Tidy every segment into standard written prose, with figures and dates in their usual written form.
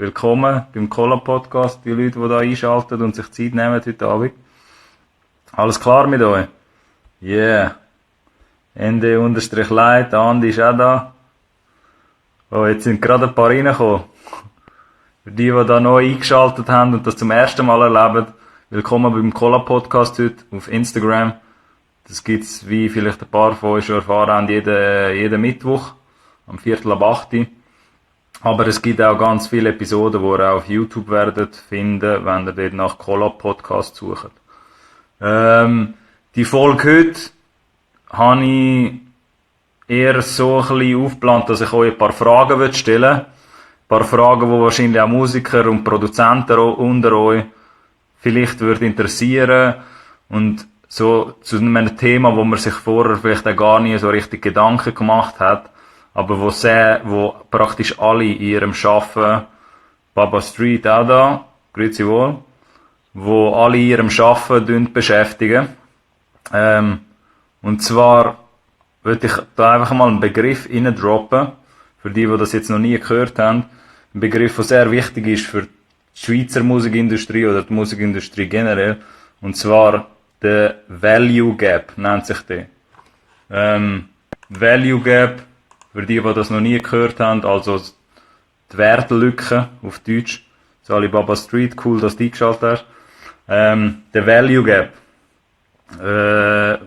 Willkommen beim Cola-Podcast, die Leute, die da einschalten und sich Zeit nehmen heute Abend. Alles klar mit euch? Yeah. ND_Light, Andi ist auch da. Oh, jetzt sind gerade ein paar reingekommen. Für die da neu eingeschaltet haben und das zum ersten Mal erleben, willkommen beim Cola-Podcast heute auf Instagram. Das gibt's, wie vielleicht ein paar von euch schon erfahren haben, jeden Mittwoch, am 7:45. Aber es gibt auch ganz viele Episoden, die ihr auch auf YouTube werdet finden, wenn ihr dort nach Cola-Podcast sucht. Die Folge heute habe ich eher so ein bisschen aufgeplant, dass ich euch ein paar Fragen stellen will. Ein paar Fragen, die wahrscheinlich auch Musiker und Produzenten unter euch vielleicht würde interessieren. Und so zu einem Thema, wo man sich vorher vielleicht auch gar nie so richtig Gedanken gemacht hat, aber wo praktisch alle in ihrem Schaffen, Baba Street auch da, grüezi wohl, wo alle in ihrem Schaffen beschäftigen. Und zwar würde ich da einfach mal einen Begriff droppen, für die das jetzt noch nie gehört haben. Ein Begriff, der sehr wichtig ist für die Schweizer Musikindustrie oder die Musikindustrie generell. Und zwar der Value Gap nennt sich der. Value Gap, für die das noch nie gehört haben, also die Wertlücke auf Deutsch. So Alibaba Street, cool, dass du eingeschaltet hast. Der Value Gap. Für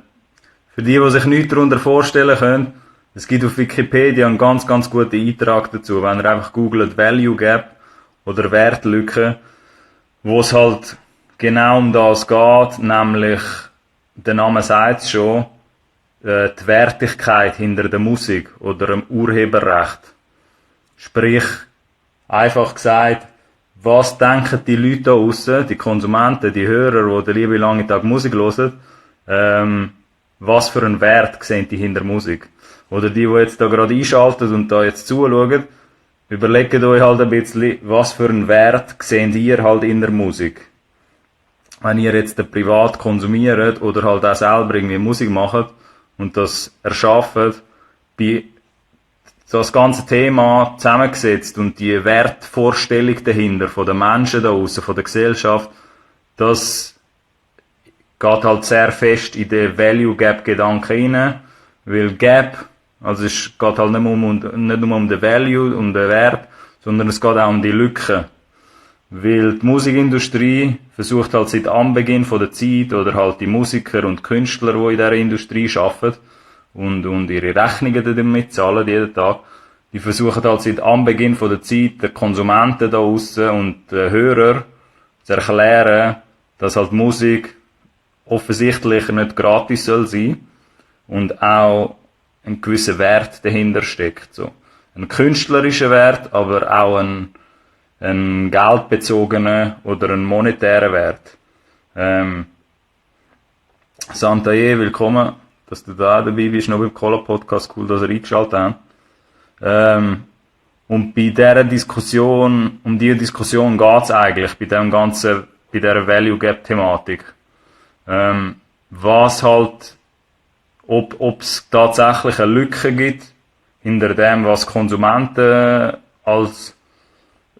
die sich nichts darunter vorstellen können, es gibt auf Wikipedia einen ganz, ganz guten Eintrag dazu. Wenn ihr einfach googelt Value Gap oder Wertlücke, wo es halt genau um das geht, nämlich, der Name sagt es schon, die Wertigkeit hinter der Musik oder dem Urheberrecht. Sprich, einfach gesagt, was denken die Leute da draussen, die Konsumenten, die Hörer, die den lieben langen Tag Musik hören, was für einen Wert sehen die hinter Musik? Oder die jetzt da gerade einschalten und da jetzt zuschauen, überlegt euch halt ein bisschen, was für einen Wert seht ihr halt in der Musik. Wenn ihr jetzt privat konsumiert oder halt auch selber irgendwie Musik macht und das erschafft, bei das ganze Thema zusammengesetzt und die Wertvorstellung dahinter von den Menschen da draussen, von der Gesellschaft, das geht halt sehr fest in den Value Gap Gedanken rein, weil Gap, also es geht halt nicht nur um den Value, um den Wert, sondern es geht auch um die Lücke. Weil die Musikindustrie versucht halt seit Anbeginn von der Zeit, oder halt die Musiker und Künstler, die in dieser Industrie arbeiten und ihre Rechnungen damit zahlen jeden Tag, die versuchen halt seit Anbeginn von der Zeit den Konsumenten da draussen und den Hörern zu erklären, dass halt Musik offensichtlich nicht gratis soll sein und auch ein gewisser Wert dahinter steckt. So. Ein künstlerischer Wert, aber auch ein geldbezogenen oder einen monetären Wert. Santaye, willkommen, dass du da dabei bist, noch beim Cola-Podcast, cool, dass ihr eingeschaltet habt. Und bei dieser Diskussion, um diese Diskussion geht's eigentlich, bei dieser Value Gap-Thematik. Was halt, ob es tatsächlich eine Lücke gibt, hinter dem, was Konsumenten als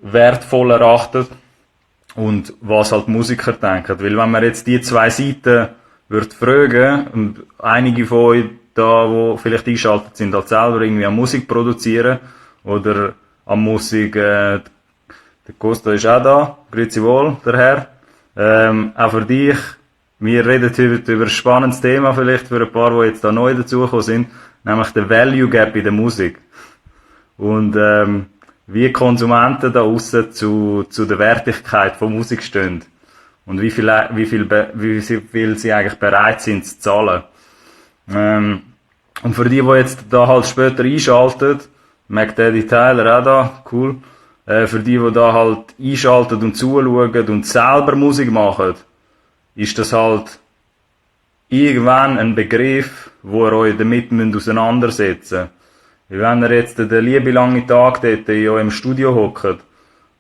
wertvoll erachtet und was halt Musiker denken. Weil wenn man jetzt die zwei Seiten würde fragen, und einige von euch da, die vielleicht eingeschaltet sind, halt selber irgendwie an Musik produzieren oder an Musik, der Costa ist auch da, grüezi wohl, der Herr. Auch für dich, wir reden heute über ein spannendes Thema vielleicht für ein paar, die jetzt da neu dazugekommen sind, nämlich der Value Gap in der Musik. Und wie Konsumenten da draussen zu der Wertigkeit von Musik stehen. Und wie viel sie eigentlich bereit sind zu zahlen. Und für die jetzt da halt später einschalten, Mac Daddy Tyler auch da, cool. Für die da halt einschalten und zuschauen und selber Musik machen, ist das halt irgendwann ein Begriff, wo ihr euch damit auseinandersetzen müsst. Wenn ihr jetzt den lieben langen Tag dort in eurem Studio hockt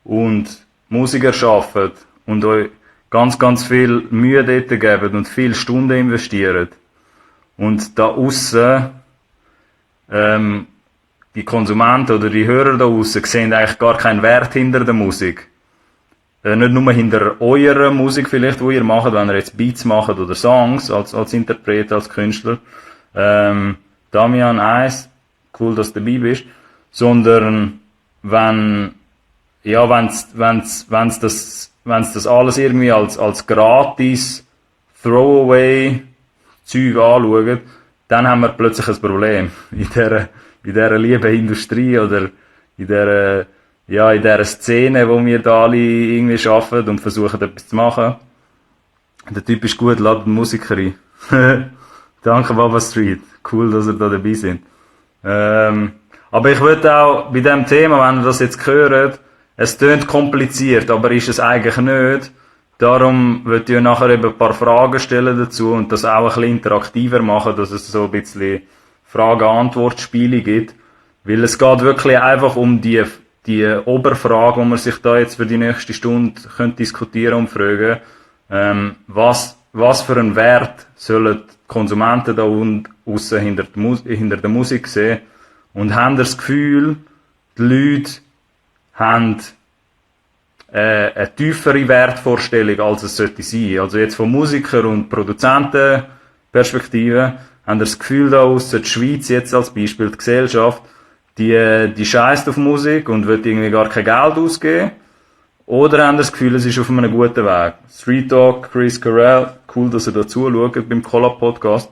und Musik erschafft und euch ganz, ganz viel Mühe dort gebt und viele Stunden investiert und da aussen die Konsumenten oder die Hörer da draussen sehen eigentlich gar keinen Wert hinter der Musik. Nicht nur hinter eurer Musik vielleicht, wo ihr macht, wenn ihr jetzt Beats macht oder Songs, als Interpret, als Künstler. Damian, Eis, cool, dass du dabei bist. Sondern, wenn's das alles irgendwie als gratis Throwaway Zeug anschaut, dann haben wir plötzlich ein Problem. In dieser lieben Industrie oder in dieser Szene, wo wir da alle irgendwie arbeiten und versuchen, etwas zu machen. Der Typ ist gut, ladet Musiker ein. Danke, Baba Street. Cool, dass ihr da dabei sind. Aber ich würde auch bei dem Thema, wenn ihr das jetzt hört, es tönt kompliziert, aber ist es eigentlich nicht. Darum würde ich nachher eben ein paar Fragen stellen dazu und das auch ein bisschen interaktiver machen, dass es so ein bisschen Frage-Antwort-Spiele gibt. Weil es geht wirklich einfach um die Oberfrage, die man sich da jetzt für die nächste Stunde könnte diskutieren und fragen, was für einen Wert sollen die Konsumenten da aussen hinter der Musik sehen und haben das Gefühl, die Leute haben eine tiefere Wertvorstellung, als es sollte sein. Also jetzt von Musiker- und Produzentenperspektive haben das Gefühl da aussen, die Schweiz jetzt als Beispiel, die Gesellschaft, die scheisst auf Musik und will irgendwie gar kein Geld ausgeben. Oder haben das Gefühl, es ist auf einem guten Weg. Street Talk, Chris Carell, cool, dass ihr da zuschaut beim Collab-Podcast.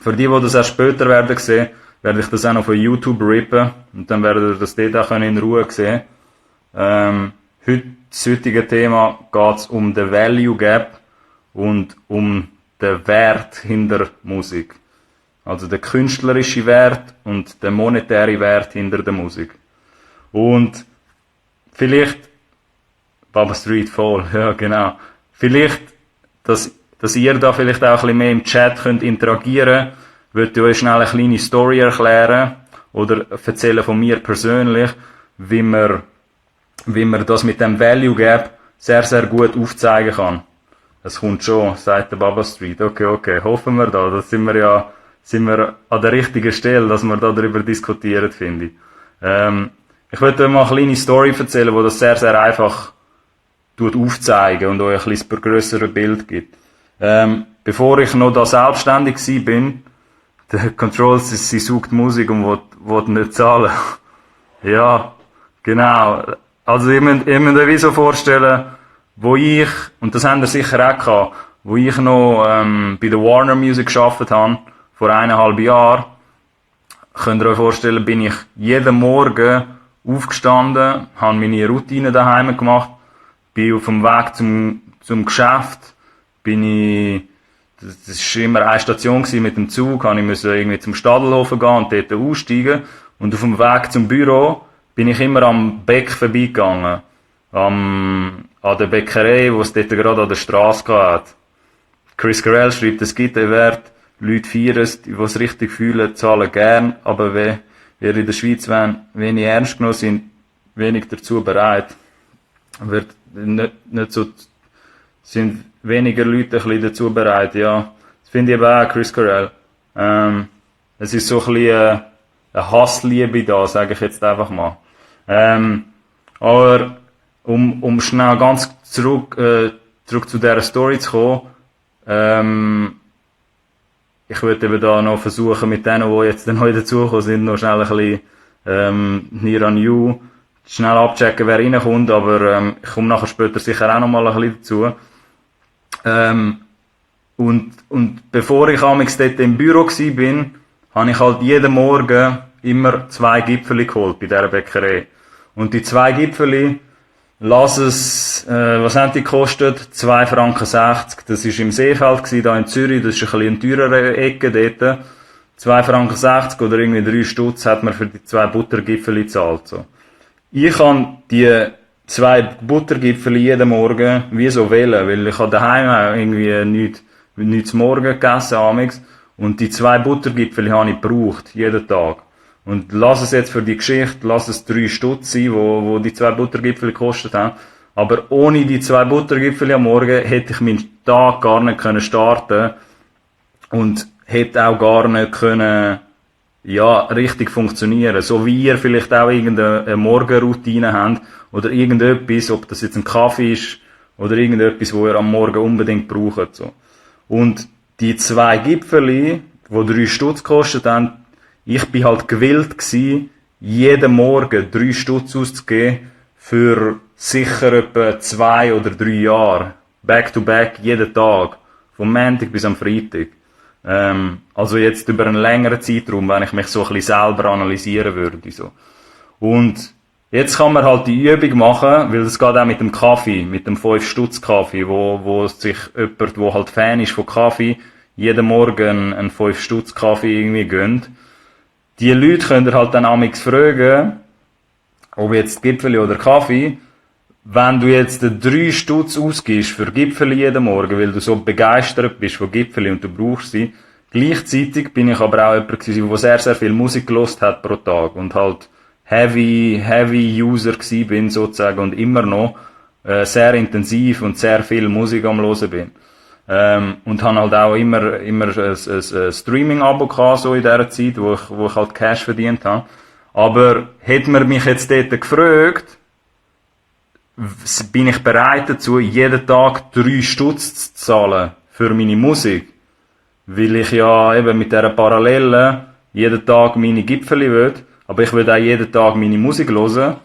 Für die das erst später werden sehen, werde ich das auch noch von YouTube rippen und dann werdet ihr das dort auch in Ruhe sehen. Das heutige Thema geht es um den Value Gap und um den Wert hinter Musik. Also der künstlerische Wert und der monetäre Wert hinter der Musik. Und vielleicht, Baba Street voll, ja genau. Vielleicht, dass ihr da vielleicht auch ein bisschen mehr im Chat könnt interagieren, würde ich euch schnell eine kleine Story erklären oder erzählen von mir persönlich, wie man das mit dem Value Gap sehr, sehr gut aufzeigen kann. Es kommt schon, sagt der Baba Street. Okay, hoffen wir da. Das sind wir an der richtigen Stelle, dass wir da darüber diskutieren, finde ich. Ich würde euch mal eine kleine Story erzählen, wo das sehr, sehr einfach aufzeigen und euch ein bisschen grössere Bild gibt. Bevor ich noch da selbstständig bin, der Control, sie sucht Musik und will nicht zahlen. Ja, genau. Also, ihr müsst euch so vorstellen, wo ich, und das habt ihr sicher auch gehabt, wo ich noch, bei der Warner Music gearbeitet habe, vor 1,5 Jahren, könnt ihr euch vorstellen, bin ich jeden Morgen aufgestanden, habe meine Routine daheim gemacht, bin auf dem Weg zum Geschäft, das war immer eine Station mit dem Zug, ich musste irgendwie zum Stadelhofen gehen und dort aussteigen, und auf dem Weg zum Büro bin ich immer am Bäck vorbeigegangen, an der Bäckerei, wo es dort gerade an der Straße hat. Chris Carell schreibt, es gibt einen Wert, Leute feiern, die es richtig fühlen, zahlen gern, aber wir in der Schweiz, wenn wenig ernst genommen sind, wenig dazu bereit, wird nicht so, sind weniger Leute ein bisschen dazu bereit, ja. Das finde ich eben auch, Chris Carell. Es ist so ein bisschen eine Hassliebe da, sage ich jetzt einfach mal. Aber, um schnell ganz zurück zu dieser Story zu kommen, ich würde eben da noch versuchen, mit denen, die jetzt neu dazugekommen sind, noch schnell ein bisschen, near on you, schnell abchecken, wer reinkommt, aber, ich komme nachher später sicher auch noch mal ein bisschen dazu. Und bevor ich amigs dort im Büro war, habe ich halt jeden Morgen immer 2 Gipfeli geholt bei dieser Bäckerei. Und die 2 Gipfeli, lass es, was haben die gekostet? 2,60 Franken. Das war im Seefeld, hier in Zürich, das ist ein bisschen eine teurere Ecke dort. 2,60 Franken oder irgendwie 3 Stutz hat man für die 2 Buttergipfeli gezahlt, so. Ich kann die 2 Buttergipfeli jeden Morgen wie so wählen, weil ich habe daheim auch irgendwie nichts zu Morgen gegessen, amigs. Und die 2 Buttergipfeli habe ich gebraucht, jeden Tag. Und lass es jetzt für die Geschichte, lass es 3 Stutz sein, wo die 2 Buttergipfeli gekostet haben. Aber ohne die 2 Buttergipfeli am Morgen hätte ich meinen Tag gar nicht starten können und hätte auch gar nicht können ja, richtig funktionieren. So wie ihr vielleicht auch irgendeine Morgenroutine habt oder irgendetwas, ob das jetzt ein Kaffee ist oder irgendetwas, wo ihr am Morgen unbedingt braucht, so. Und die 2 Gipfeli, die 3 Stutz gekostet haben, ich bin halt gewillt gsi, jeden Morgen 3 Stutz auszugeben für sicher etwa 2 oder 3 Jahre. Back to back, jeden Tag. Vom Montag bis am Freitag. Also jetzt über einen längeren Zeitraum, wenn ich mich so ein bisschen selber analysieren würde, so. Und jetzt kann man halt die Übung machen, weil es geht auch mit dem Kaffee, mit dem 5-Stutz-Kaffee, wo sich jemand, wo halt Fan ist von Kaffee, jeden Morgen einen 5-Stutz-Kaffee irgendwie gönnt. Die Leute können halt dann amix fragen, ob jetzt Gipfeli oder Kaffee, wenn du jetzt 3 Stutz ausgibst für Gipfeli jeden Morgen, weil du so begeistert bist von Gipfeli und du brauchst sie, gleichzeitig bin ich aber auch jemand gewesen, der sehr, sehr viel Musik gelost hat pro Tag und halt heavy User gewesen bin sozusagen und immer noch sehr intensiv und sehr viel Musik am Hören bin. Und habe halt auch immer ein Streaming-Abo gehabt, so in dieser Zeit, wo ich halt Cash verdient habe. Aber hätte man mich jetzt dort gefragt, bin ich bereit dazu, jeden Tag 3 Stutz zu zahlen für meine Musik. Weil ich ja eben mit dieser Parallele jeden Tag meine Gipfeli will, aber ich will auch jeden Tag meine Musik hören.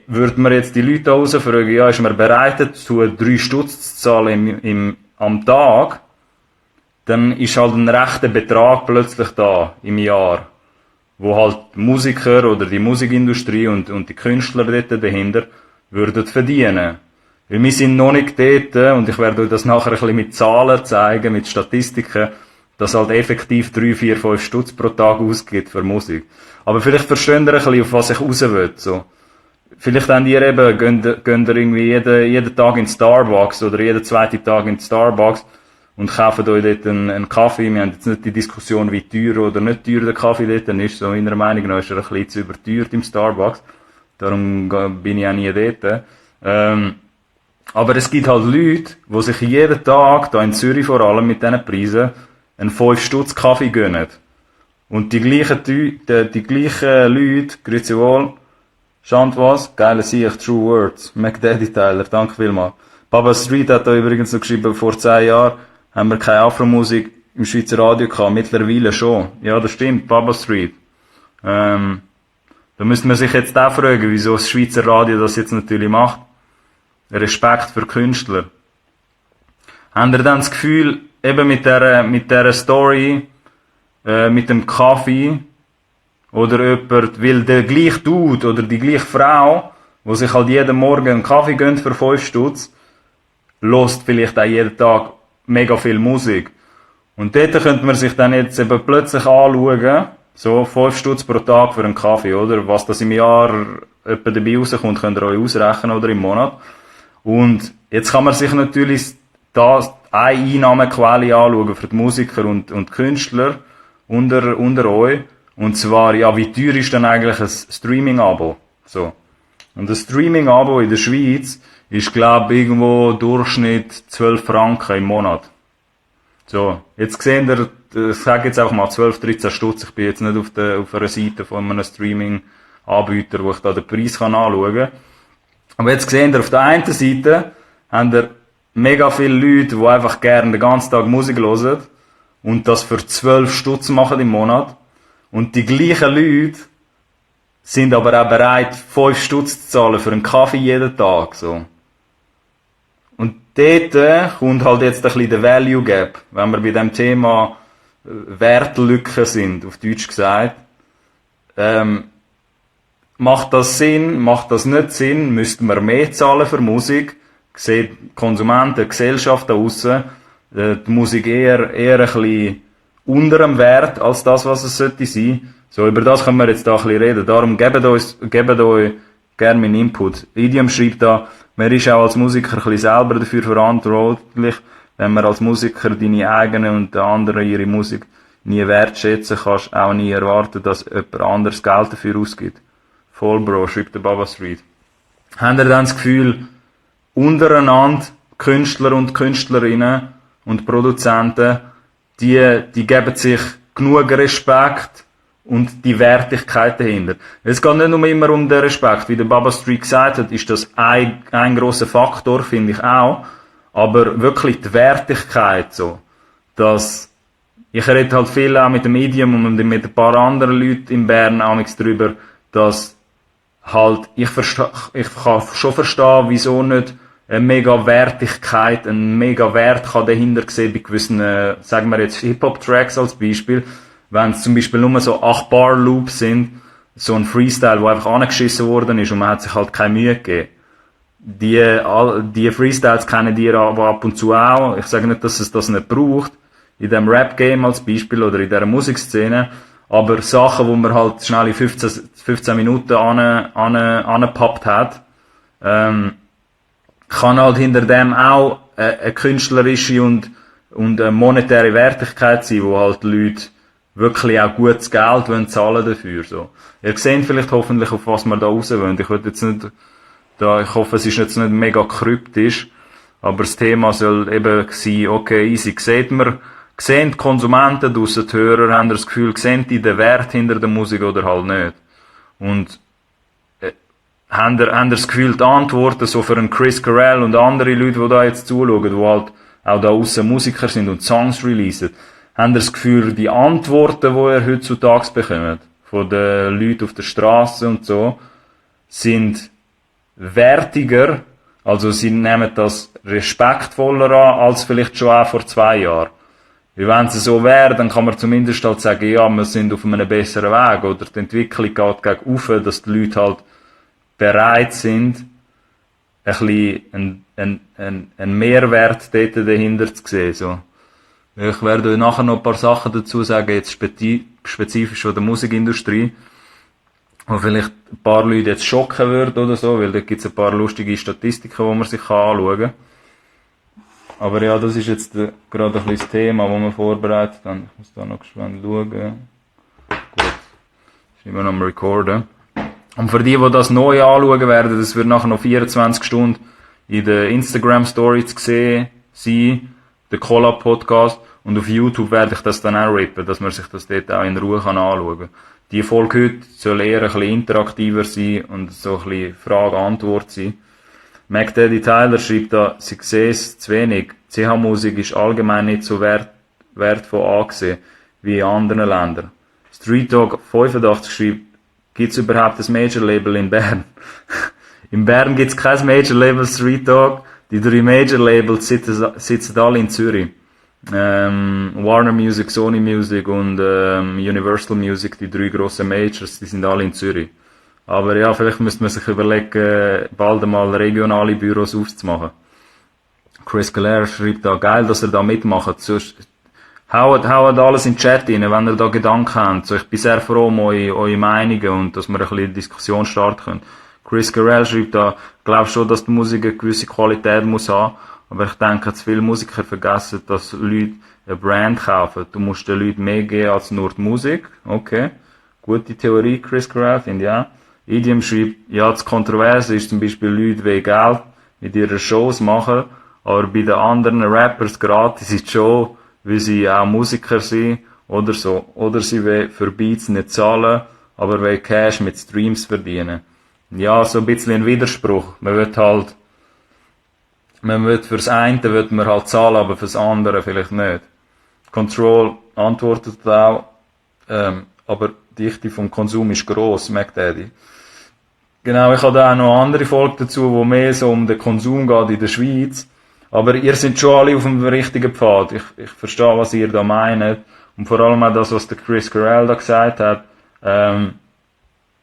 Würde man jetzt die Leute raus fragen, ja, ist man bereit dazu, 3 Stutz zu zahlen am Tag, dann ist halt ein rechter Betrag plötzlich da im Jahr, wo halt die Musiker oder die Musikindustrie und die Künstler dort dahinter würden verdienen. Weil wir sind noch nicht dort, und ich werde euch das nachher ein bisschen mit Zahlen zeigen, mit Statistiken, dass halt effektiv 3, 4, 5 Stutz pro Tag ausgeht für Musik. Aber vielleicht versteht ihr ein bisschen, auf was ich raus will, so. Vielleicht habt ihr eben, geht ihr irgendwie jeden Tag in Starbucks oder jeden 2. Tag in Starbucks und kauft euch dort einen Kaffee. Wir haben jetzt nicht die Diskussion, wie teuer oder nicht teuer der Kaffee dort ist. So meiner Meinung nach ist er ein bisschen zu überteuert im Starbucks. Darum bin ich auch nie dort. Aber es gibt halt Leute, die sich jeden Tag, da in Zürich vor allem mit diesen Preisen, einen 5 Stutz Kaffee gönnen. Und die gleichen Leute, grüezi wohl, schaut was? Geile Sicht, True Words. McDaddy Tyler, danke vielmals. Baba Street hat da übrigens noch geschrieben, vor 10 Jahren haben wir keine Afro-Musik im Schweizer Radio gehabt. Mittlerweile schon. Ja, das stimmt, Baba Street. Da müsste man sich jetzt auch fragen, wieso das Schweizer Radio das jetzt natürlich macht. Respekt für Künstler. Habt ihr dann das Gefühl, eben mit dieser Story, mit dem Kaffee, oder jemand, weil der gleiche Dude oder die gleiche Frau, die sich halt jeden Morgen einen Kaffee gönnt für 5 Stutz, hört vielleicht auch jeden Tag mega viel Musik. Und dort könnte man sich dann jetzt eben plötzlich anschauen, so 5 Stutz pro Tag für einen Kaffee, oder? Was das im Jahr etwa dabei rauskommt, könnt ihr euch ausrechnen, oder im Monat. Und jetzt kann man sich natürlich da eine Einnahmequelle anschauen für die Musiker und Künstler unter euch. Und zwar, ja, wie teuer ist denn eigentlich ein Streaming-Abo? So. Und ein Streaming-Abo in der Schweiz ist, glaube ich, irgendwo Durchschnitt 12 Franken im Monat. So. Jetzt seht ihr, ich sage jetzt einfach mal 12, 13 Stutz. Ich bin jetzt nicht auf einer Seite von einem Streaming-Anbieter, wo ich da den Preis anschauen kann. Aber jetzt seht ihr, auf der einen Seite haben ihr mega viele Leute, die einfach gerne den ganzen Tag Musik hören und das für 12 Stutz machen im Monat. Und die gleichen Leute sind aber auch bereit, 5 Stutz zu zahlen für einen Kaffee jeden Tag, so. Und dort kommt halt jetzt ein bisschen der Value Gap, wenn wir bei dem Thema Wertlücken sind, auf Deutsch gesagt. Macht das Sinn? Macht das nicht Sinn? Müssten wir mehr zahlen für Musik? Sieht Konsumenten, die Gesellschaft da draussen, die Musik eher ein bisschen unter dem Wert als das, was es sollte sein. So, über das können wir jetzt da ein bisschen reden. Darum gebt euch gerne meinen Input. Idiom schreibt da, man ist auch als Musiker ein bisschen selber dafür verantwortlich. Wenn man als Musiker deine eigene und der andere ihre Musik nie wertschätzen kannst, auch nie erwarten, dass jemand anderes Geld dafür ausgibt. Voll, Bro, schreibt der Baba Street. Habt ihr dann das Gefühl, untereinander, Künstler und Künstlerinnen und Produzenten, die geben sich genug Respekt und die Wertigkeit dahinter. Es geht nicht nur immer um den Respekt. Wie der Baba Street gesagt hat, ist das ein grosser Faktor, finde ich auch. Aber wirklich die Wertigkeit so, dass ich rede halt viel auch mit dem Medium und mit ein paar anderen Leuten in Bern auch nichts darüber, dass halt, ich kann schon verstehen, wieso nicht eine mega Wertigkeit, ein mega Wert kann dahinter sehen bei gewissen, sagen wir jetzt Hip-Hop-Tracks als Beispiel, wenn es zum Beispiel nur so 8-Bar-Loops sind, so ein Freestyle, wo einfach angeschissen worden ist und man hat sich halt keine Mühe gegeben. Die Freestyles kennen die aber ab und zu auch. Ich sage nicht, dass es das nicht braucht, in dem Rap-Game als Beispiel oder in dieser Musikszene, aber Sachen, wo man halt schnell in 15 Minuten angepappt hat, kann halt hinter dem auch eine künstlerische und eine monetäre Wertigkeit sein, wo halt Leute wirklich auch gutes Geld zahlen dafür, so. Ihr seht vielleicht hoffentlich, auf was wir da raus wollen. Ich will jetzt nicht, ich hoffe, es ist jetzt nicht mega kryptisch, aber das Thema soll eben sein, okay, easy, sehen die Konsumenten draussen, die Hörer, haben das Gefühl, sehen die den Wert hinter der Musik oder halt nicht. Und haben das Gefühl, die Antworten so für einen Chris Corell und andere Leute, die da jetzt zuschauen, die halt auch da aussen Musiker sind und Songs releasen, haben das Gefühl, die Antworten, die ihr heutzutage bekommt, von den Leuten auf der Straße und so, sind wertiger, also sie nehmen das respektvoller an, als vielleicht schon auch vor 2 Jahren. Weil wenn es so wäre, dann kann man zumindest halt sagen, ja, wir sind auf einem besseren Weg, oder die Entwicklung geht gegen auf, dass die Leute halt bereit sind, ein bisschen einen Mehrwert dort dahinter zu sehen, so. Ich werde euch nachher noch ein paar Sachen dazu sagen, jetzt spezifisch von der Musikindustrie, wo vielleicht ein paar Leute jetzt schocken würden oder so, weil da gibt es ein paar lustige Statistiken, die man sich anschauen kann. Aber ja, das ist jetzt gerade ein bisschen das Thema, das wir vorbereitet haben. Ich muss da noch geschwind schauen. Gut, ist immer noch am Recorden. Und für die das neu anschauen werden, das wird nachher noch 24 Stunden in der Instagram-Story zu sehen sein, der Collab-Podcast. Und auf YouTube werde ich das dann auch rippen, dass man sich das dort auch in Ruhe anschauen kann. Die Folge heute soll eher ein bisschen interaktiver sein und so ein bisschen Frage-Antwort sein. Mac Daddy Tyler schreibt da, sie sehen es zu wenig. CH-Musik ist allgemein nicht so wertvoll angesehen wie in anderen Ländern. Street Dog 85 schreibt, gibt's überhaupt ein Major-Label in Bern? In Bern gibt's kein Major-Label Street Dog. Die 3 Major-Labels sitzen alle in Zürich. Warner Music, Sony Music und Universal Music, die 3 grossen Majors, die sind alle in Zürich. Aber ja, vielleicht müsste man sich überlegen, bald einmal regionale Büros aufzumachen. Chris Galera schreibt da, geil, dass ihr da mitmacht. Sonst haut alles in den Chat rein, wenn ihr da Gedanken habt. So, ich bin sehr froh um eure Meinungen und dass wir ein bisschen Diskussion starten können. Chris Corell schreibt da, ich glaube schon, dass die Musik eine gewisse Qualität muss haben. Aber ich denke, zu viele Musiker vergessen, dass Leute eine Brand kaufen. Du musst den Leuten mehr geben als nur die Musik. Okay. Gute Theorie, Chris Corell, finde ich auch. Idiom schreibt, ja, das Kontroverse ist zum Beispiel Leute wegen Geld mit ihren Shows machen, aber bei den anderen Rappers gratis in die Show, weil sie auch Musiker sind oder so. Oder sie wollen für Beats nicht zahlen, aber wollen Cash mit Streams verdienen. Ja, so ein bisschen ein Widerspruch. Man will fürs eine will man halt zahlen, aber fürs andere vielleicht nicht. Control antwortet auch, aber die Dichte vom Konsum ist gross, Mac Daddy. Genau, ich habe da auch noch eine andere Folge dazu, wo mehr so um den Konsum geht in der Schweiz. Aber ihr seid schon alle auf dem richtigen Pfad. Ich verstehe, was ihr da meint. Und vor allem auch das, was der Chris Corell da gesagt hat.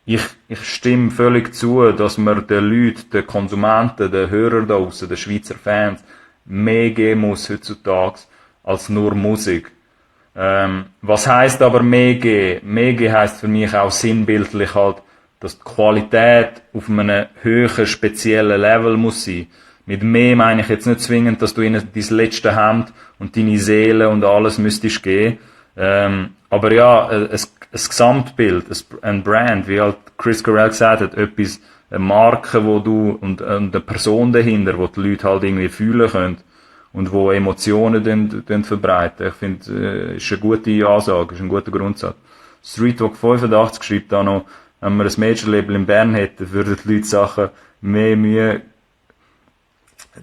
Ich stimme völlig zu, dass man den Leuten, den Konsumenten, den Hörern da draussen, den Schweizer Fans, mehr geben muss heutzutage als nur Musik. Was heisst aber mehr geben? Mehr geben heisst für mich auch sinnbildlich halt, dass die Qualität auf einem höheren, speziellen Level muss sein. Mit mehr meine ich jetzt nicht zwingend, dass du ihnen dein letzte Hemd und deine Seele und alles müsstest geben. Aber ja, ein Gesamtbild, ein Brand, wie halt Chris Corell gesagt hat, etwas, eine Marke, wo du, und eine Person dahinter, wo die Leute halt irgendwie fühlen können und wo Emotionen verbreiten. Ich finde, ist eine gute Ansage, ist ein guter Grundsatz. Street Talk 85 schreibt da noch, wenn wir ein Major-Label in Bern hätten, würden die Leute Sachen mehr Mühe,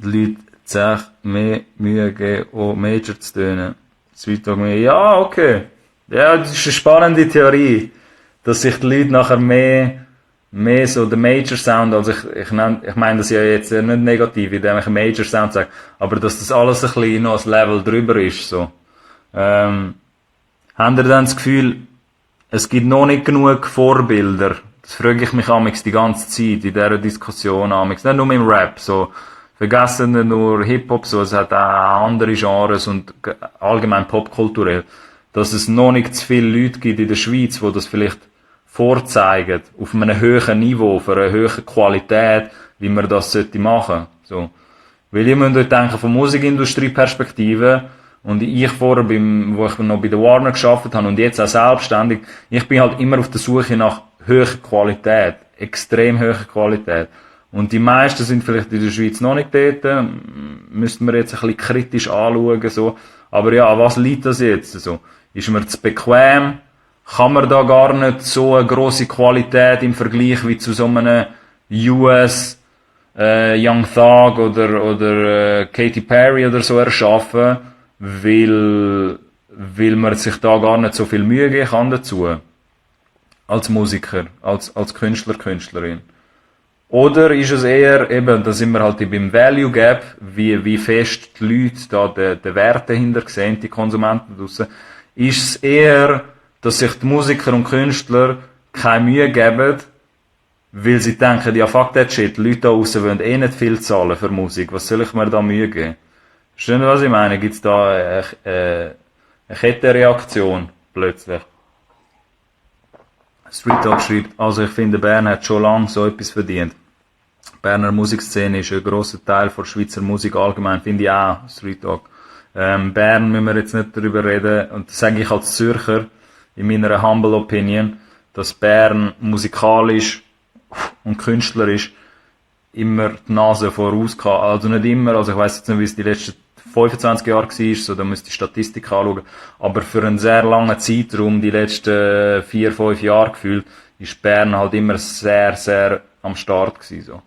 die Leute sich mehr Mühe geben, auch Major zu tönen. Street Talk mehr, ja, okay. Ja, das ist eine spannende Theorie, dass sich die Leute nachher mehr so der Major Sound, also ich meine das ja jetzt nicht negativ, indem ich einen Major Sound sage, aber dass das alles ein bisschen noch ein Level drüber ist, so. Habt ihr dann das Gefühl, es gibt noch nicht genug Vorbilder? Das frage ich mich amigs die ganze Zeit in dieser Diskussion amigs. Nicht nur im Rap, so. Vergessen nicht nur Hip-Hop, so. Es hat auch andere Genres und allgemein popkulturell. Dass es noch nicht zu viele Leute gibt in der Schweiz, die das vielleicht vorzeigen, auf einem höheren Niveau, für eine höhere Qualität, wie man das machen sollte. So. Weil ihr müsst euch denken, von Musikindustrie-Perspektive, und ich vorher, wo ich noch bei der Warner gearbeitet habe und jetzt auch selbstständig, ich bin halt immer auf der Suche nach höherer Qualität, extrem hoher Qualität. Und die meisten sind vielleicht in der Schweiz noch nicht dort, müssten wir jetzt ein bisschen kritisch anschauen, so. Aber ja, an was liegt das jetzt, so? Ist mir zu bequem? Kann man da gar nicht so eine grosse Qualität im Vergleich wie zu so einem US, Young Thug oder Katy Perry oder so erschaffen, weil man sich da gar nicht so viel Mühe geben kann dazu. Als Musiker, als Künstler, Künstlerin. Oder ist es eher, eben, da sind wir halt beim Value Gap, wie fest die Leute da den Wert dahinter sehen, die Konsumenten draussen. Ist es eher, dass sich die Musiker und Künstler keine Mühe geben, weil sie denken, ja fuck that shit, die Leute da draussen wollen eh nicht viel zahlen für Musik, was soll ich mir da Mühe geben? Verstehen Sie, was ich meine? Gibt's da eine Kettenreaktion plötzlich? Street Talk schreibt, also ich finde, Bern hat schon lange so etwas verdient. Die Berner Musikszene ist ein grosser Teil der Schweizer Musik allgemein, finde ich auch, Street Talk. Bern müssen wir jetzt nicht darüber reden, und das sage ich als Zürcher, in meiner humble Opinion, dass Bern musikalisch und künstlerisch immer die Nase voraus kann. Also nicht immer, also ich weiss jetzt nicht, wie es die letzten 25 Jahre war, so, da müsste ich die Statistik anschauen, aber für einen sehr langen Zeitraum, die letzten 4-5 Jahre gefühlt, ist Bern halt immer sehr, sehr am Start gewesen, so.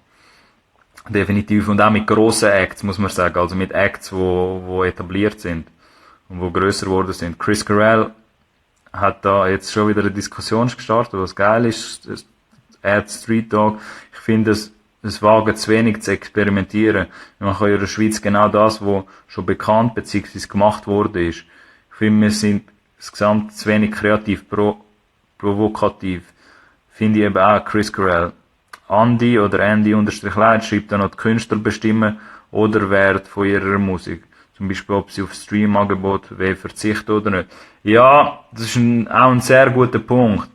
Definitiv. Und auch mit grossen Acts, muss man sagen, also mit Acts, wo etabliert sind und wo grösser geworden sind. Chris Corell hat da jetzt schon wieder eine Diskussion gestartet, was geil ist, Ad Street Talk. Ich finde es wagen zu wenig zu experimentieren. Man kann in der Schweiz genau das, was schon bekannt bzw. gemacht wurde ist. Ich finde, wir sind insgesamt zu wenig kreativ, provokativ. Finde ich eben auch Chris Corell. Andy oder Andy_Light schreibt dann noch, die Künstler bestimmen oder Wert von ihrer Musik. Zum Beispiel, ob sie auf Stream-Angebot verzichten oder nicht. Ja, das ist auch ein sehr guter Punkt.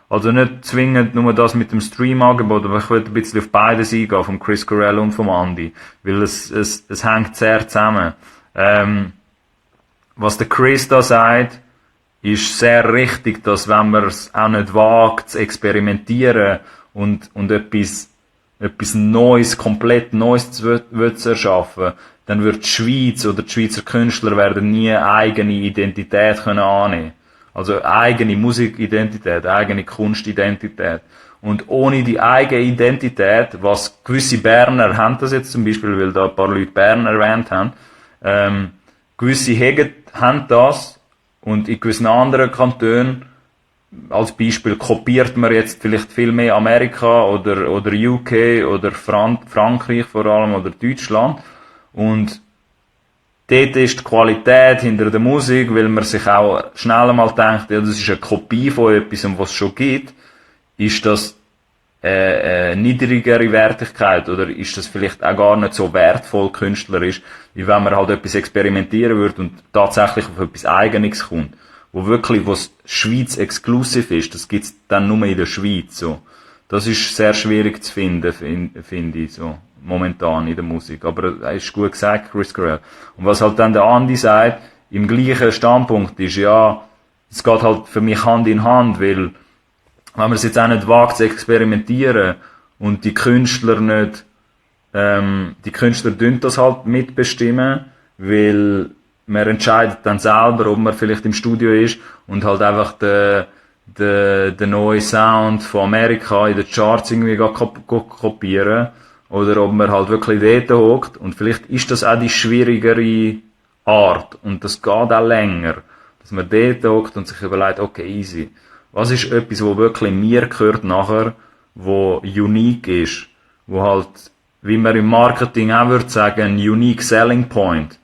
Also nicht zwingend nur das mit dem Stream-Angebot, aber ich würde ein bisschen auf beides eingehen, vom Chris Corell und vom Andy. Weil es hängt sehr zusammen. Was der Chris da sagt, ist sehr richtig, dass wenn man es auch nicht wagt, zu experimentieren und etwas Neues, komplett Neues zu erschaffen, dann wird die Schweiz oder die Schweizer Künstler werden nie eine eigene Identität können annehmen. Also eigene Musikidentität, eigene Kunstidentität. Und ohne die eigene Identität, was gewisse Berner haben das jetzt zum Beispiel, weil da ein paar Leute Bern erwähnt haben, gewisse haben das, und in gewissen anderen Kantonen, als Beispiel, kopiert man jetzt vielleicht viel mehr Amerika oder UK oder Frankreich vor allem oder Deutschland. Und dort ist die Qualität hinter der Musik, weil man sich auch schnell mal denkt, ja, das ist eine Kopie von etwas, was es schon gibt, ist das eine niedrigere Wertigkeit oder ist das vielleicht auch gar nicht so wertvoll künstlerisch, wie wenn man halt etwas experimentieren würde und tatsächlich auf etwas Eigenes kommt. Was Schweiz exklusiv ist, das gibt's dann nur in der Schweiz, so. Das ist sehr schwierig zu finden, finde ich, so. Momentan in der Musik. Aber es ist gut gesagt, Chris Corell. Und was halt dann der Andy sagt, im gleichen Standpunkt ist, ja, es geht halt für mich Hand in Hand, weil, wenn man es jetzt auch nicht wagt zu experimentieren und die Künstler nicht, die Künstler dürfen das halt mitbestimmen, weil man entscheidet dann selber, ob man vielleicht im Studio ist und halt einfach den neuen Sound von Amerika in den Charts irgendwie kopieren. Oder ob man halt wirklich dort hockt. Und vielleicht ist das auch die schwierigere Art. Und das geht auch länger. Dass man dort hockt und sich überlegt, okay, easy. Was ist etwas, wo wirklich mir gehört nachher, wo unique ist? Wo halt, wie man im Marketing auch würde sagen, ein unique selling point.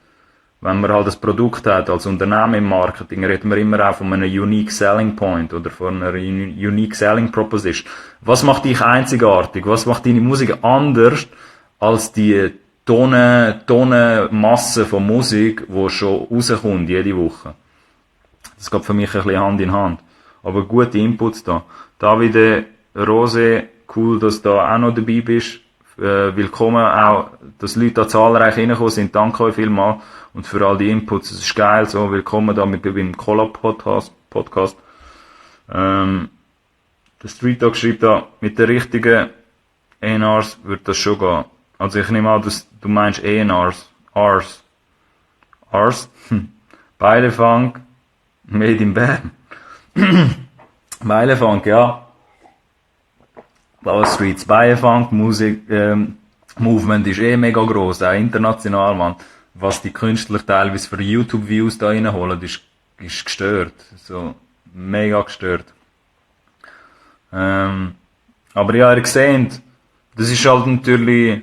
Wenn man halt das Produkt hat, als Unternehmen im Marketing, reden wir immer auch von einem Unique Selling Point oder von einer Unique Selling Proposition. Was macht dich einzigartig? Was macht deine Musik anders als die Masse von Musik, die schon rauskommt, jede Woche? Das geht für mich ein bisschen Hand in Hand. Aber gute Inputs da. Davide Rose, cool, dass du da auch noch dabei bist. Willkommen auch, dass Leute da zahlreich reingekommen sind. Danke euch vielmals. Und für all die Inputs. Es ist geil, so. Willkommen da beim Collab-Podcast. Der Street Dog schreibt da, mit den richtigen A&Rs wird das schon gehen. Also ich nehme an, dass du meinst A&Rs. Rs. Beilefunk. Made in Bern. Beilefunk, ja. Bauer Streets, Beilefunk, Musik, Movement ist mega gross, auch international, man. Was die Künstler teilweise für YouTube-Views da reinholen, ist gestört. So, mega gestört. Aber ja, ihr seht, das ist halt natürlich,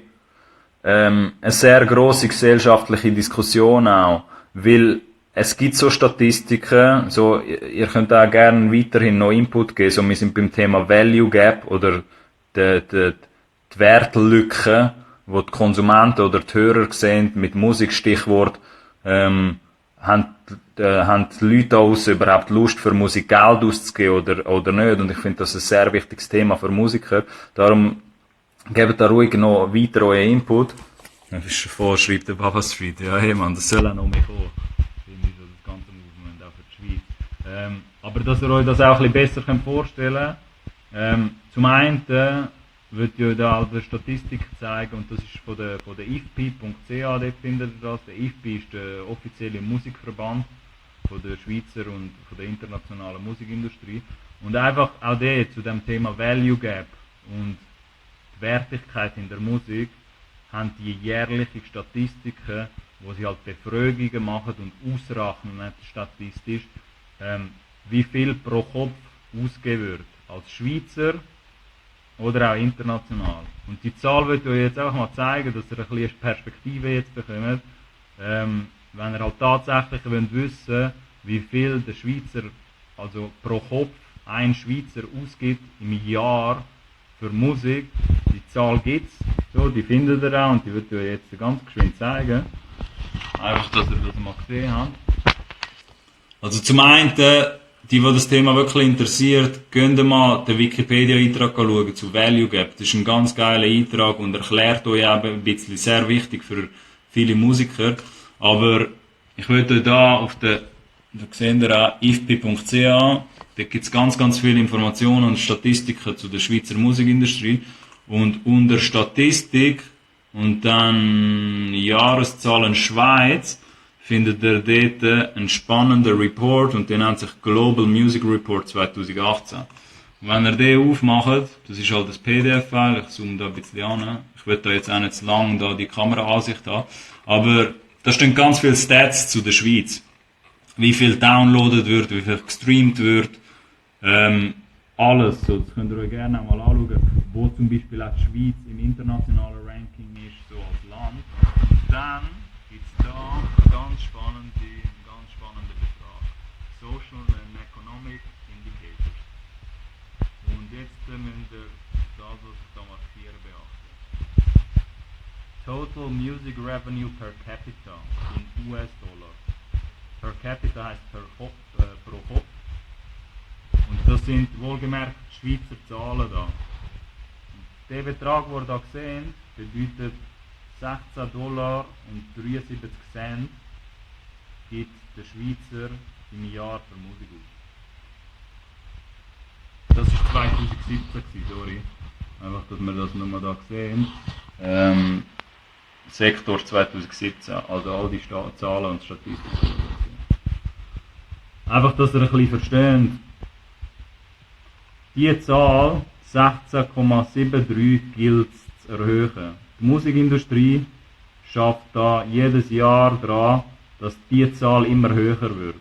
eine sehr grosse gesellschaftliche Diskussion auch. Weil, es gibt so Statistiken, so, ihr könnt auch gerne weiterhin noch Input geben, so, wir sind beim Thema Value Gap oder die Wertlücke, wo die Konsumenten oder die Hörer sehen, mit Musikstichwort, haben die Leute da draussen überhaupt Lust für Musik Geld auszugeben oder nicht. Und ich finde das ein sehr wichtiges Thema für Musiker. Darum gebt da ruhig noch weiter euren Input. Das ist schon vor, schreibt der Baba Street. Ja, hey Mann, das soll auch noch mehr kommen. Finde ich so das ganze Movement auch für die Schweiz. Aber dass ihr euch das auch ein bisschen besser vorstellen könnt. Zum einen würde ich euch da eine Statistik zeigen, und das ist von der ifpi.ch, dort findet ihr das. Der IFPI ist der offizielle Musikverband von der Schweizer und von der internationalen Musikindustrie. Und einfach auch dort zu dem Thema Value Gap und die Wertigkeit in der Musik haben die jährliche Statistiken, wo sie halt Befragungen machen und ausrechnen statistisch, wie viel pro Kopf ausgegeben wird. Als Schweizer oder auch international. Und die Zahl wird euch jetzt auch mal zeigen, dass ihr ein bisschen Perspektive jetzt bekommt. Wenn ihr halt tatsächlich wissen wollt, wie viel der Schweizer, also pro Kopf ein Schweizer ausgibt im Jahr für Musik, die Zahl gibt's. So, die findet ihr auch und die wird euch jetzt ganz geschwind zeigen. Einfach, dass ihr das mal gesehen habt. Also zum einen, die das Thema wirklich interessiert, könnt ihr mal den Wikipedia-Eintrag schauen zu Value Gap. Das ist ein ganz geiler Eintrag und erklärt euch eben ein bisschen, sehr wichtig für viele Musiker. Aber ich würde euch da auf da seht ihr auch ifpi.ch, da gibt es ganz viele Informationen und Statistiken zu der Schweizer Musikindustrie. Und unter Statistik und dann Jahreszahlen Schweiz findet ihr dort einen spannenden Report und der nennt sich Global Music Report 2018. Und wenn ihr den aufmacht, das ist halt das PDF-File, ich zoome da ein bisschen an, ich will da jetzt auch nicht zu lange da die Kameraansicht haben, aber da stehen ganz viele Stats zu der Schweiz. Wie viel downloadet wird, wie viel gestreamt wird, alles. So, das könnt ihr euch gerne auch mal anschauen, wo zum Beispiel auch die Schweiz im internationalen Ranking ist, so als Land. Und dann gibt es da ganz spannende Betrag. Social and Economic Indicators. Und jetzt müsst ihr das, was ich da markiere, beachten. Total Music Revenue per capita in US-Dollar. Per capita heißt pro Kopf. Und das sind wohlgemerkt Schweizer Zahlen da. Und der Betrag, den ihr da seht, bedeutet $16,73 gibt der Schweizer im Jahr für Musik aus. Das war 2017, sorry. Einfach, dass wir das nochmal da sehen. Sektor 2017, also all die Zahlen und Statistiken. Einfach, dass ihr ein bisschen versteht, Diese Zahl 16,73 gilt es zu erhöhen. Die Musikindustrie schafft da jedes Jahr daran, dass diese Zahl immer höher wird.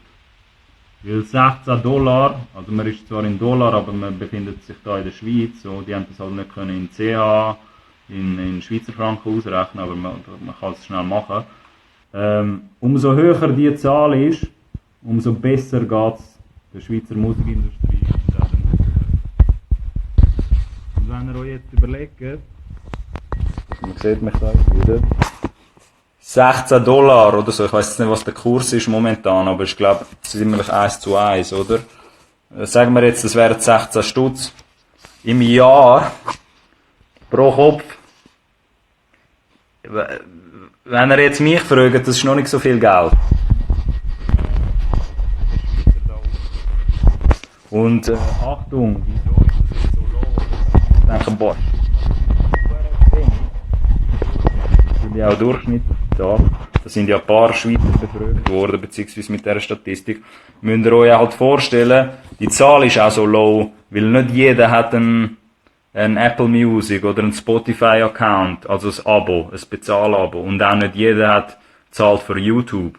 Weil $16, also man ist zwar in Dollar, aber man befindet sich da in der Schweiz, so, die haben das halt nicht können in CH, in Schweizer Franken ausrechnen, aber man kann es schnell machen. Umso höher die Zahl ist, umso besser geht es der Schweizer Musikindustrie. Und wenn ihr euch jetzt überlegt, man sieht mich da wieder, $16 oder so, ich weiß nicht, was der Kurs ist momentan, aber ich glaube, es ist immer 1:1, oder? Sagen wir jetzt, das wären 16 Stutz im Jahr pro Kopf. Wenn ihr jetzt mich fragt, das ist noch nicht so viel Geld. Und Achtung, wieso ist das jetzt so low? Ich denke, boah, das ist ja auch durchschnittlich da. Da sind ja ein paar Schweizer befragt worden, beziehungsweise mit dieser Statistik. Müsst ihr euch halt vorstellen, die Zahl ist auch so low, weil nicht jeder hat ein Apple Music oder ein Spotify Account, also ein Abo, ein Bezahlabo. Und auch nicht jeder hat zahlt für YouTube.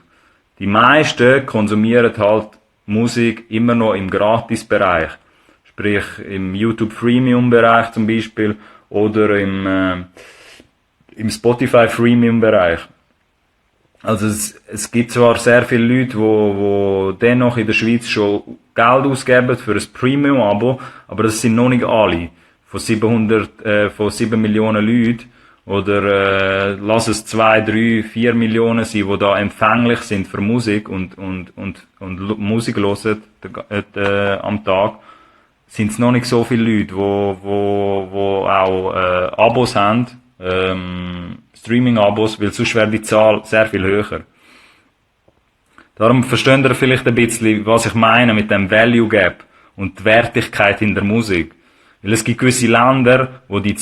Die meisten konsumieren halt Musik immer noch im Gratisbereich. Sprich im YouTube Freemium Bereich zum Beispiel oder im Spotify Freemium Bereich. Also es gibt zwar sehr viele Leute, die dennoch in der Schweiz schon Geld ausgeben für ein Premium-Abo, aber das sind noch nicht alle. Von 7 Millionen Leuten, oder lass es 2, 3, 4 Millionen sein, die da empfänglich sind für Musik und Musik hören am Tag, sind es noch nicht so viele Leute, die auch Abos haben, Streaming-Abos, weil sonst wäre die Zahl sehr viel höher. Darum versteht ihr vielleicht ein bisschen, was ich meine mit dem Value Gap und die Wertigkeit in der Musik. Weil es gibt gewisse Länder, wo die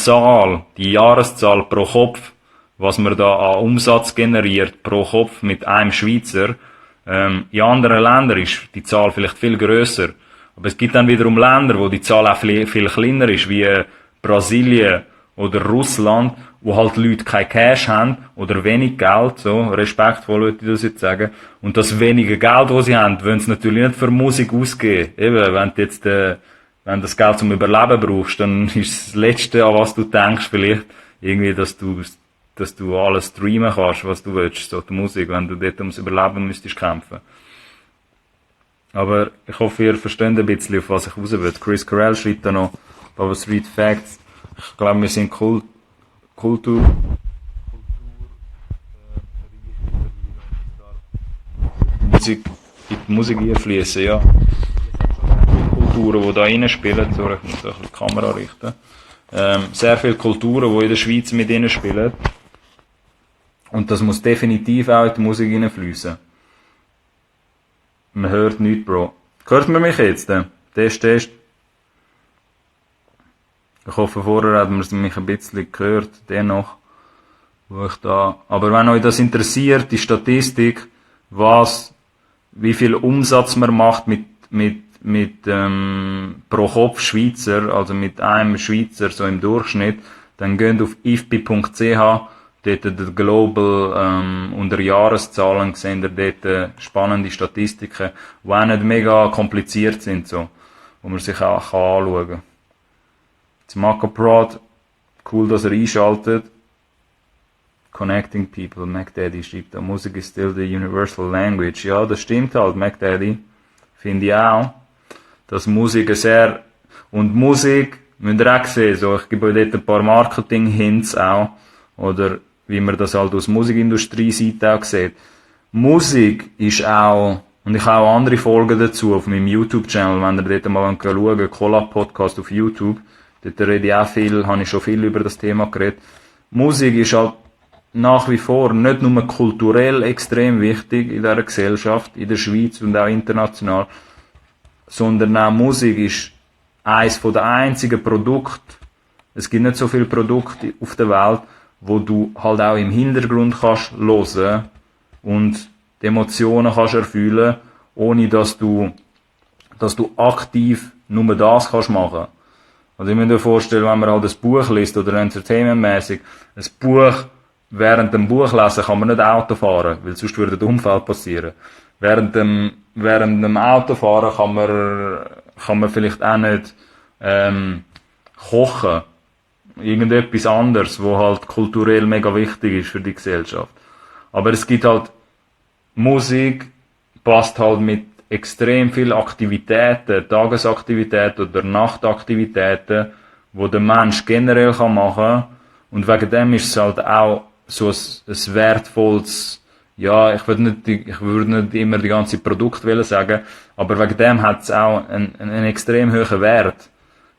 Jahreszahl pro Kopf, was man da an Umsatz generiert pro Kopf mit einem Schweizer, in anderen Ländern ist die Zahl vielleicht viel grösser. Aber es gibt dann wiederum Länder, wo die Zahl auch viel kleiner ist, wie Brasilien oder Russland, wo halt Leute kein Cash haben oder wenig Geld, so respektvoll würde ich das jetzt sagen. Und das wenige Geld, das sie haben, wollen sie natürlich nicht für Musik ausgeben. Eben, wenn du jetzt wenn du das Geld zum Überleben brauchst, dann ist das Letzte, an was du denkst, vielleicht irgendwie, dass du alles streamen kannst, was du willst, so die Musik, wenn du dort ums Überleben müsstest kämpfen. Aber ich hoffe, ihr versteht ein bisschen, auf was ich raus will. Chris Corell schreibt da noch, Baba Street Facts. Ich glaube, wir sind Kultur. Musik, in die Musik einfließen, ja. Kulturen, die da reinspielen, so, ich muss die Kamera richten. Sehr viele Kulturen, die in der Schweiz mit reinspielen. Und das muss definitiv auch in die Musik reinfließen. Man hört nichts, Bro. Hört man mich jetzt? Test. Ich hoffe, vorher hat man mich ein bisschen gehört, dennoch. Aber wenn euch das interessiert, die Statistik, wie viel Umsatz man macht pro Kopf Schweizer, also mit einem Schweizer so im Durchschnitt, dann geht auf ifpi.ch, dort der Global unter Jahreszahlen sehen ihr dort spannende Statistiken, die auch nicht mega kompliziert sind, so, wo man sich auch anschauen kann. Jetzt Macaprod, cool, dass er einschaltet. Connecting people, MacDaddy schreibt da, Musik is still the universal language. Ja, das stimmt halt, MacDaddy. Finde ich auch. Dass Musik und Musik, müsst ihr auch sehen, so, ich gebe euch dort ein paar Marketing-Hints auch, oder wie man das halt aus Musikindustrie-Seite auch sieht. Musik ist auch, und ich habe auch andere Folgen dazu auf meinem YouTube-Channel, wenn ihr dort mal schauen, Collab-Podcast auf YouTube, dort rede ich auch viel, habe ich schon viel über das Thema geredet. Musik ist halt nach wie vor nicht nur kulturell extrem wichtig in dieser Gesellschaft, in der Schweiz und auch international, sondern auch Musik ist eines der einzigen Produkte, es gibt nicht so viele Produkte auf der Welt, wo du halt auch im Hintergrund kannst hören und die Emotionen kannst erfüllen, ohne dass du aktiv nur das kannst machen. Also ich muss mir vorstellen, wenn man halt ein Buch liest oder entertainmentmäßig, ein Buch, während dem Buchlesen kann man nicht Auto fahren, weil sonst würde ein Unfall passieren. Während dem Autofahren kann man vielleicht auch nicht, kochen. Irgendetwas anderes, wo halt kulturell mega wichtig ist für die Gesellschaft. Aber es gibt halt, Musik passt halt mit extrem viel Aktivitäten, Tagesaktivitäten oder Nachtaktivitäten, wo der Mensch generell kann machen. Und wegen dem ist es halt auch so ein wertvolles, ja, ich würde nicht immer die ganze Produkt sagen, aber wegen dem hat es auch einen extrem hohen Wert.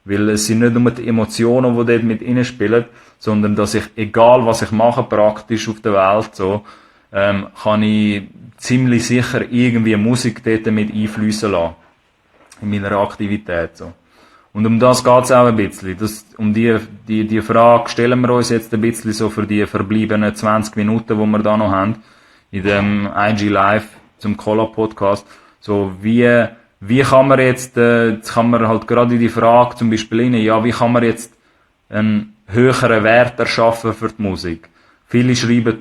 Weil es sind nicht nur die Emotionen, die dort mit reinspielen, sondern dass ich, egal was ich mache praktisch auf der Welt, so, kann ich ziemlich sicher irgendwie Musik dort mit einfließen lassen. In meiner Aktivität, so. Und um das geht's auch ein bisschen. Um die Frage stellen wir uns jetzt ein bisschen so für die verbleibenden 20 Minuten, die wir da noch haben, in dem IG Live zum Cola Podcast. So, wie kann man jetzt kann man halt gerade in die Frage zum Beispiel rein, ja, wie kann man jetzt einen höheren Wert erschaffen für die Musik? Viele haben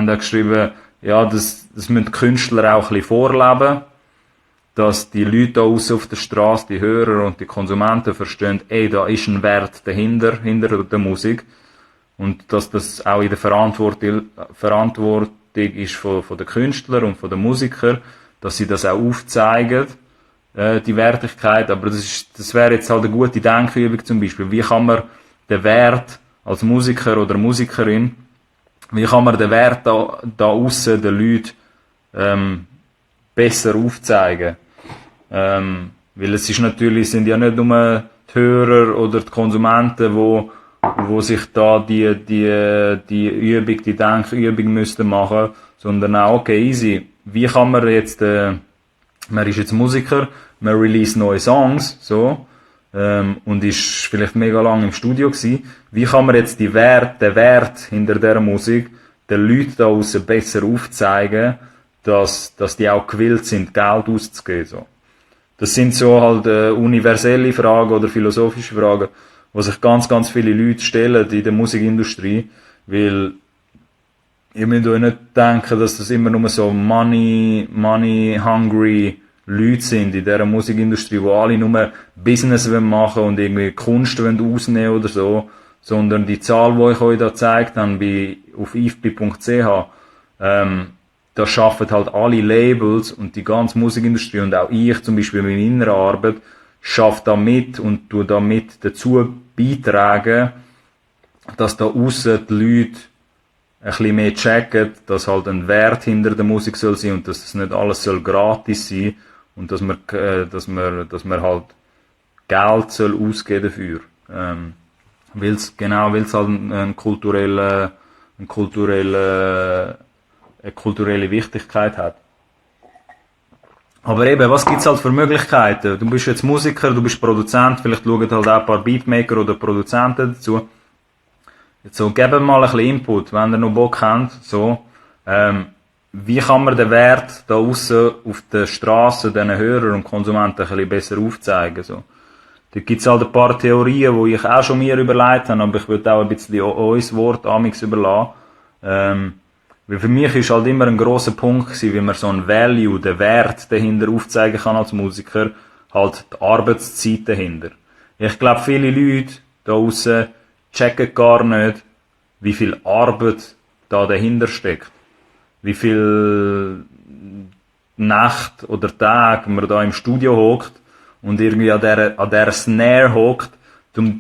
da geschrieben, ja, das müssen die Künstler auch ein bisschen vorleben, dass die Leute da aussen auf der Straße, die Hörer und die Konsumenten verstehen, da ist ein Wert dahinter, hinter der Musik. Und dass das auch in der Verantwortung ist von den Künstlern und von den Musikern, dass sie das auch aufzeigen, die Wertigkeit. Aber das wäre jetzt halt eine gute Denkübung zum Beispiel. Wie kann man den Wert als Musiker oder Musikerin, wie kann man den Wert da aussen den Leuten besser aufzeigen? Weil es ist natürlich, sind ja nicht nur die Hörer oder die Konsumenten, wo sich da die Übung, die Denkübung müssten machen, sondern auch, okay, easy. Wie kann man jetzt, man ist jetzt Musiker, man release neue Songs, so, und ist vielleicht mega lang im Studio gewesen. Wie kann man jetzt den Wert hinter dieser Musik den Leuten da draussen besser aufzeigen, dass die auch gewillt sind, Geld auszugeben, so. Das sind so halt universelle Fragen oder philosophische Fragen, die sich ganz, ganz viele Leute stellen in der Musikindustrie, weil ihr müsst euch nicht denken, dass das immer nur so money-hungry Leute sind in dieser Musikindustrie, die alle nur Business machen und irgendwie Kunst ausnehmen oder so, sondern die Zahl, die ich euch da gezeigt habe, auf ifpi.ch, da schaffen halt alle Labels und die ganze Musikindustrie und auch ich zum Beispiel in meiner Arbeit schaffe da mit und tue damit dazu beitragen, dass da aussen die Leute ein bisschen mehr checken, dass halt ein Wert hinter der Musik soll sein und dass das nicht alles soll gratis sein und dass man halt Geld soll ausgeben dafür. Weil es halt eine kulturelle Wichtigkeit hat. Aber eben, was gibt's halt für Möglichkeiten? Du bist jetzt Musiker, du bist Produzent, vielleicht schauen halt auch ein paar Beatmaker oder Produzenten dazu. Jetzt so, geben mal ein bisschen Input, wenn ihr noch Bock habt, so, wie kann man den Wert da aussen auf der Straße diesen Hörern und Konsumenten ein bisschen besser aufzeigen, so. Da gibt's halt ein paar Theorien, die ich auch schon mir überlegt habe, aber ich würde auch ein bisschen uns Wort amix überlassen. Weil für mich ist halt immer ein grosser Punkt gewesen, wie man so ein Value, den Wert dahinter aufzeigen kann als Musiker, halt die Arbeitszeit dahinter. Ich glaube, viele Leute da draussen checken gar nicht, wie viel Arbeit da dahinter steckt. Wie viel Nacht oder Tag man da im Studio hockt und irgendwie an der Snare hockt,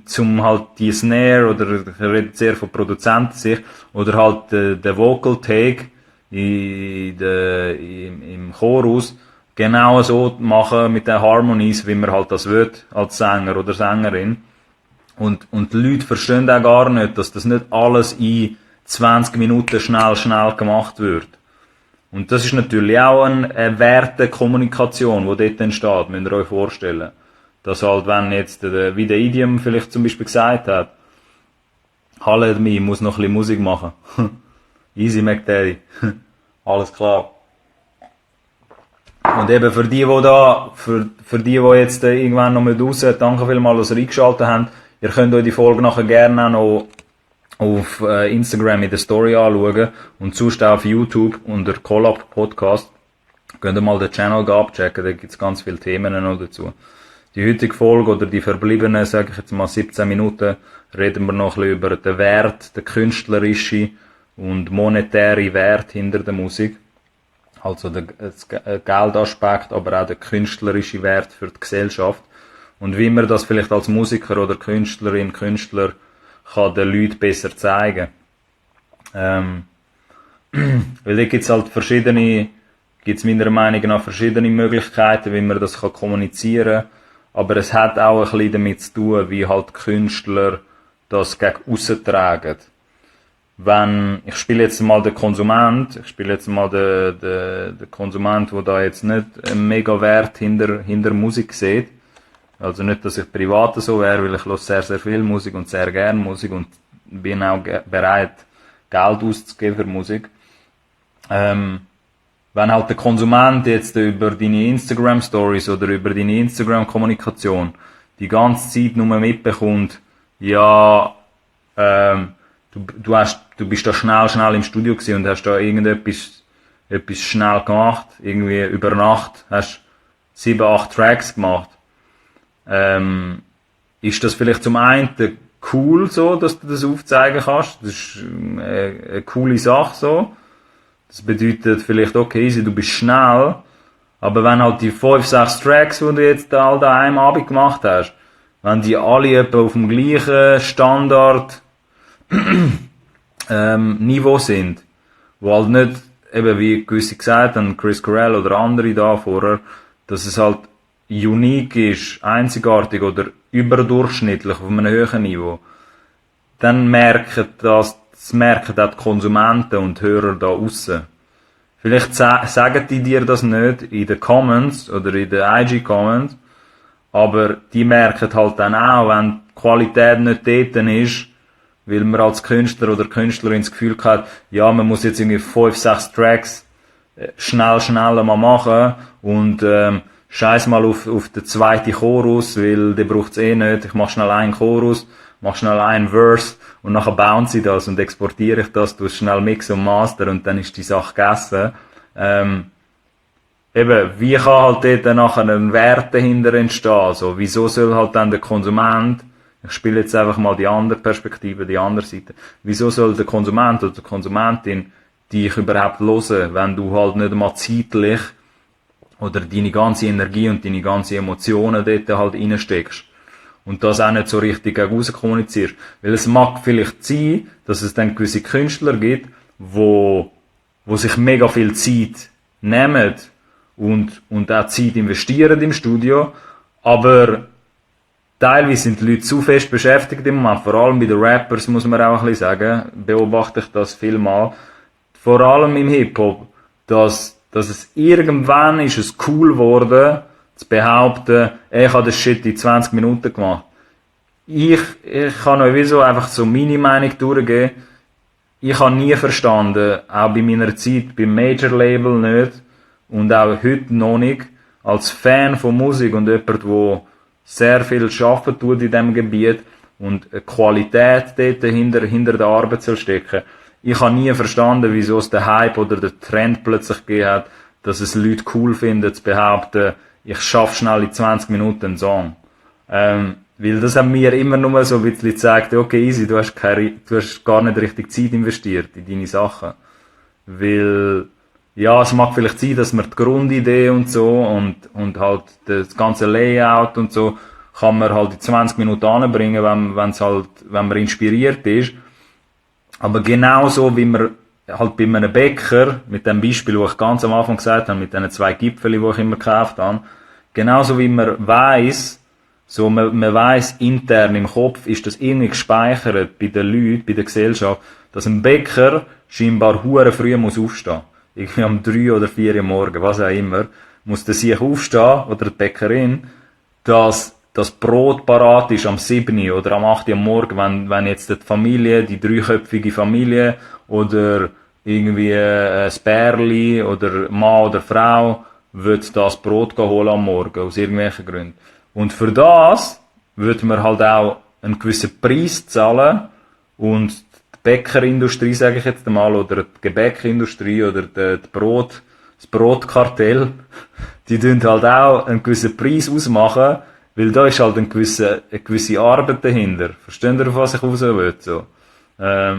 zum halt die Snare, oder ich rede sehr von Produzentensicht, oder halt der Vocal Take im Chorus genau so machen mit den Harmonies, wie man halt das will, als Sänger oder Sängerin. Und die Leute verstehen auch gar nicht, dass das nicht alles in 20 Minuten schnell gemacht wird. Und das ist natürlich auch eine Wertekommunikation, die dort entsteht, müsst ihr euch vorstellen. Dass halt, wenn jetzt, wie der Idiom vielleicht zum Beispiel gesagt hat, Halle mich, muss noch ein bisschen Musik machen. Easy McDaddy. Alles klar. Und eben für die jetzt irgendwann noch mit raus, danke vielmals, dass ihr eingeschaltet habt. Ihr könnt euch die Folge nachher gerne auch noch auf Instagram in der Story anschauen und sonst auch auf YouTube unter Collab Podcast. Könnt ihr mal den Channel abchecken, da gibt's ganz viele Themen noch dazu. Die heutige Folge oder die verbliebenen, sage ich jetzt mal 17 Minuten, reden wir noch ein bisschen über den Wert, den künstlerischen und monetären Wert hinter der Musik. Also der Geldaspekt, aber auch der künstlerische Wert für die Gesellschaft. Und wie man das vielleicht als Musiker oder Künstlerin, Künstler kann den Leuten besser zeigen. Weil da gibt's halt gibt's meiner Meinung nach verschiedene Möglichkeiten, wie man das kann kommunizieren kann. Aber es hat auch ein bisschen damit zu tun, wie halt Künstler das gegen aussen tragen. Ich spiele jetzt mal den Konsument, den Konsument, der da jetzt nicht einen mega Wert hinter Musik sieht. Also nicht, dass ich privat so wäre, weil ich höre sehr, sehr viel Musik und sehr gerne Musik und bin auch bereit, Geld auszugeben für Musik. Wenn halt der Konsument jetzt über deine Instagram-Stories oder über deine Instagram-Kommunikation die ganze Zeit nur mitbekommt, ja, du bist da schnell im Studio gewesen und hast da etwas schnell gemacht, irgendwie über Nacht, hast 7, 8 Tracks gemacht. Ist das vielleicht zum einen cool so, dass du das aufzeigen kannst? Das ist eine coole Sache so. Das bedeutet vielleicht, okay, easy, du bist schnell, aber wenn halt die 5, 6 Tracks, die du jetzt all da einem Abend gemacht hast, wenn die alle etwa auf dem gleichen Standard Niveau sind, wo halt nicht, eben wie gewisse gesagt haben, Chris Corell oder andere da vorher, dass es halt unique ist, einzigartig oder überdurchschnittlich auf einem höheren Niveau, dann merken auch die Konsumenten und Hörer da aussen. Vielleicht sagen die dir das nicht in den Comments oder in den IG-Comments, aber die merken halt dann auch, wenn die Qualität nicht dort ist, weil man als Künstler oder Künstlerin das Gefühl hat, ja, man muss jetzt irgendwie 5, 6 Tracks schnell mal machen und scheiß mal auf den zweiten Chorus, weil der braucht's eh nicht. Ich mach schnell einen Chorus, mach schnell einen Verse und nachher bounce ich das und exportiere ich das, tu schnell Mix und Master und dann ist die Sache gegessen. Eben, wie kann halt dort nachher ein Wert dahinter entstehen? Also, wieso soll halt dann der Konsument, ich spiele jetzt einfach mal die andere Perspektive, die andere Seite, wieso soll der Konsument oder die Konsumentin dich überhaupt hören, wenn du halt nicht einmal zeitlich oder deine ganze Energie und deine ganzen Emotionen dort halt reinsteckst. Und das auch nicht so richtig gegen raus kommunizierst. Weil es mag vielleicht sein, dass es dann gewisse Künstler gibt, wo sich mega viel Zeit nehmen und auch Zeit investieren im Studio, aber teilweise sind die Leute zu fest beschäftigt im Moment, vor allem bei den Rappers muss man auch ein bisschen sagen, beobachte ich das vielmal, vor allem im Hip-Hop, dass es irgendwann ist es cool geworden, zu behaupten, ich habe das Shit in 20 Minuten gemacht. Ich kann euch wieso einfach so meine Meinung durchgeben. Ich habe nie verstanden, auch bei meiner Zeit beim Major-Label nicht und auch heute noch nicht, als Fan von Musik und jemand, der sehr viel arbeiten tut in diesem Gebiet und eine Qualität dort hinter der Arbeit soll stecken. Ich habe nie verstanden, wieso es den Hype oder den Trend plötzlich gegeben hat, dass es Leute cool finden, zu behaupten, ich schaffe schnell in 20 Minuten einen Song. Weil das haben mir immer nur so ein bisschen gezeigt, okay, easy, du hast gar nicht richtig Zeit investiert in deine Sachen. Weil, ja, es mag vielleicht sein, dass man die Grundidee und so und halt das ganze Layout und so kann man halt in 20 Minuten anbringen, wenn man inspiriert ist. Aber genauso wie man halt bei einem Bäcker, mit dem Beispiel, wo ich ganz am Anfang gesagt habe, mit diesen 2 Gipfeln, die ich immer gekauft habe, genauso wie man weiss, so man weiss intern im Kopf, ist das irgendwie gespeichert bei den Leuten, bei der Gesellschaft, dass ein Bäcker scheinbar hure früh muss aufstehen. Irgendwie um 3 oder 4 Uhr morgen, was auch immer, muss der sich aufstehen, oder die Bäckerin, dass das Brot parat ist am 7 Uhr oder am 8 Uhr am Morgen, wenn jetzt die Familie, die 3-köpfige Familie oder irgendwie ein Pärli oder Mann oder Frau will das Brot holen am Morgen, aus irgendwelchen Gründen. Und für das würde man halt auch einen gewissen Preis zahlen und die Bäckerindustrie, sage ich jetzt einmal, oder die Gebäckindustrie oder das Brotkartell, die tun halt auch einen gewissen Preis ausmachen, weil da ist halt eine gewisse Arbeit dahinter. Versteht ihr, auf was ich raus will? So. Da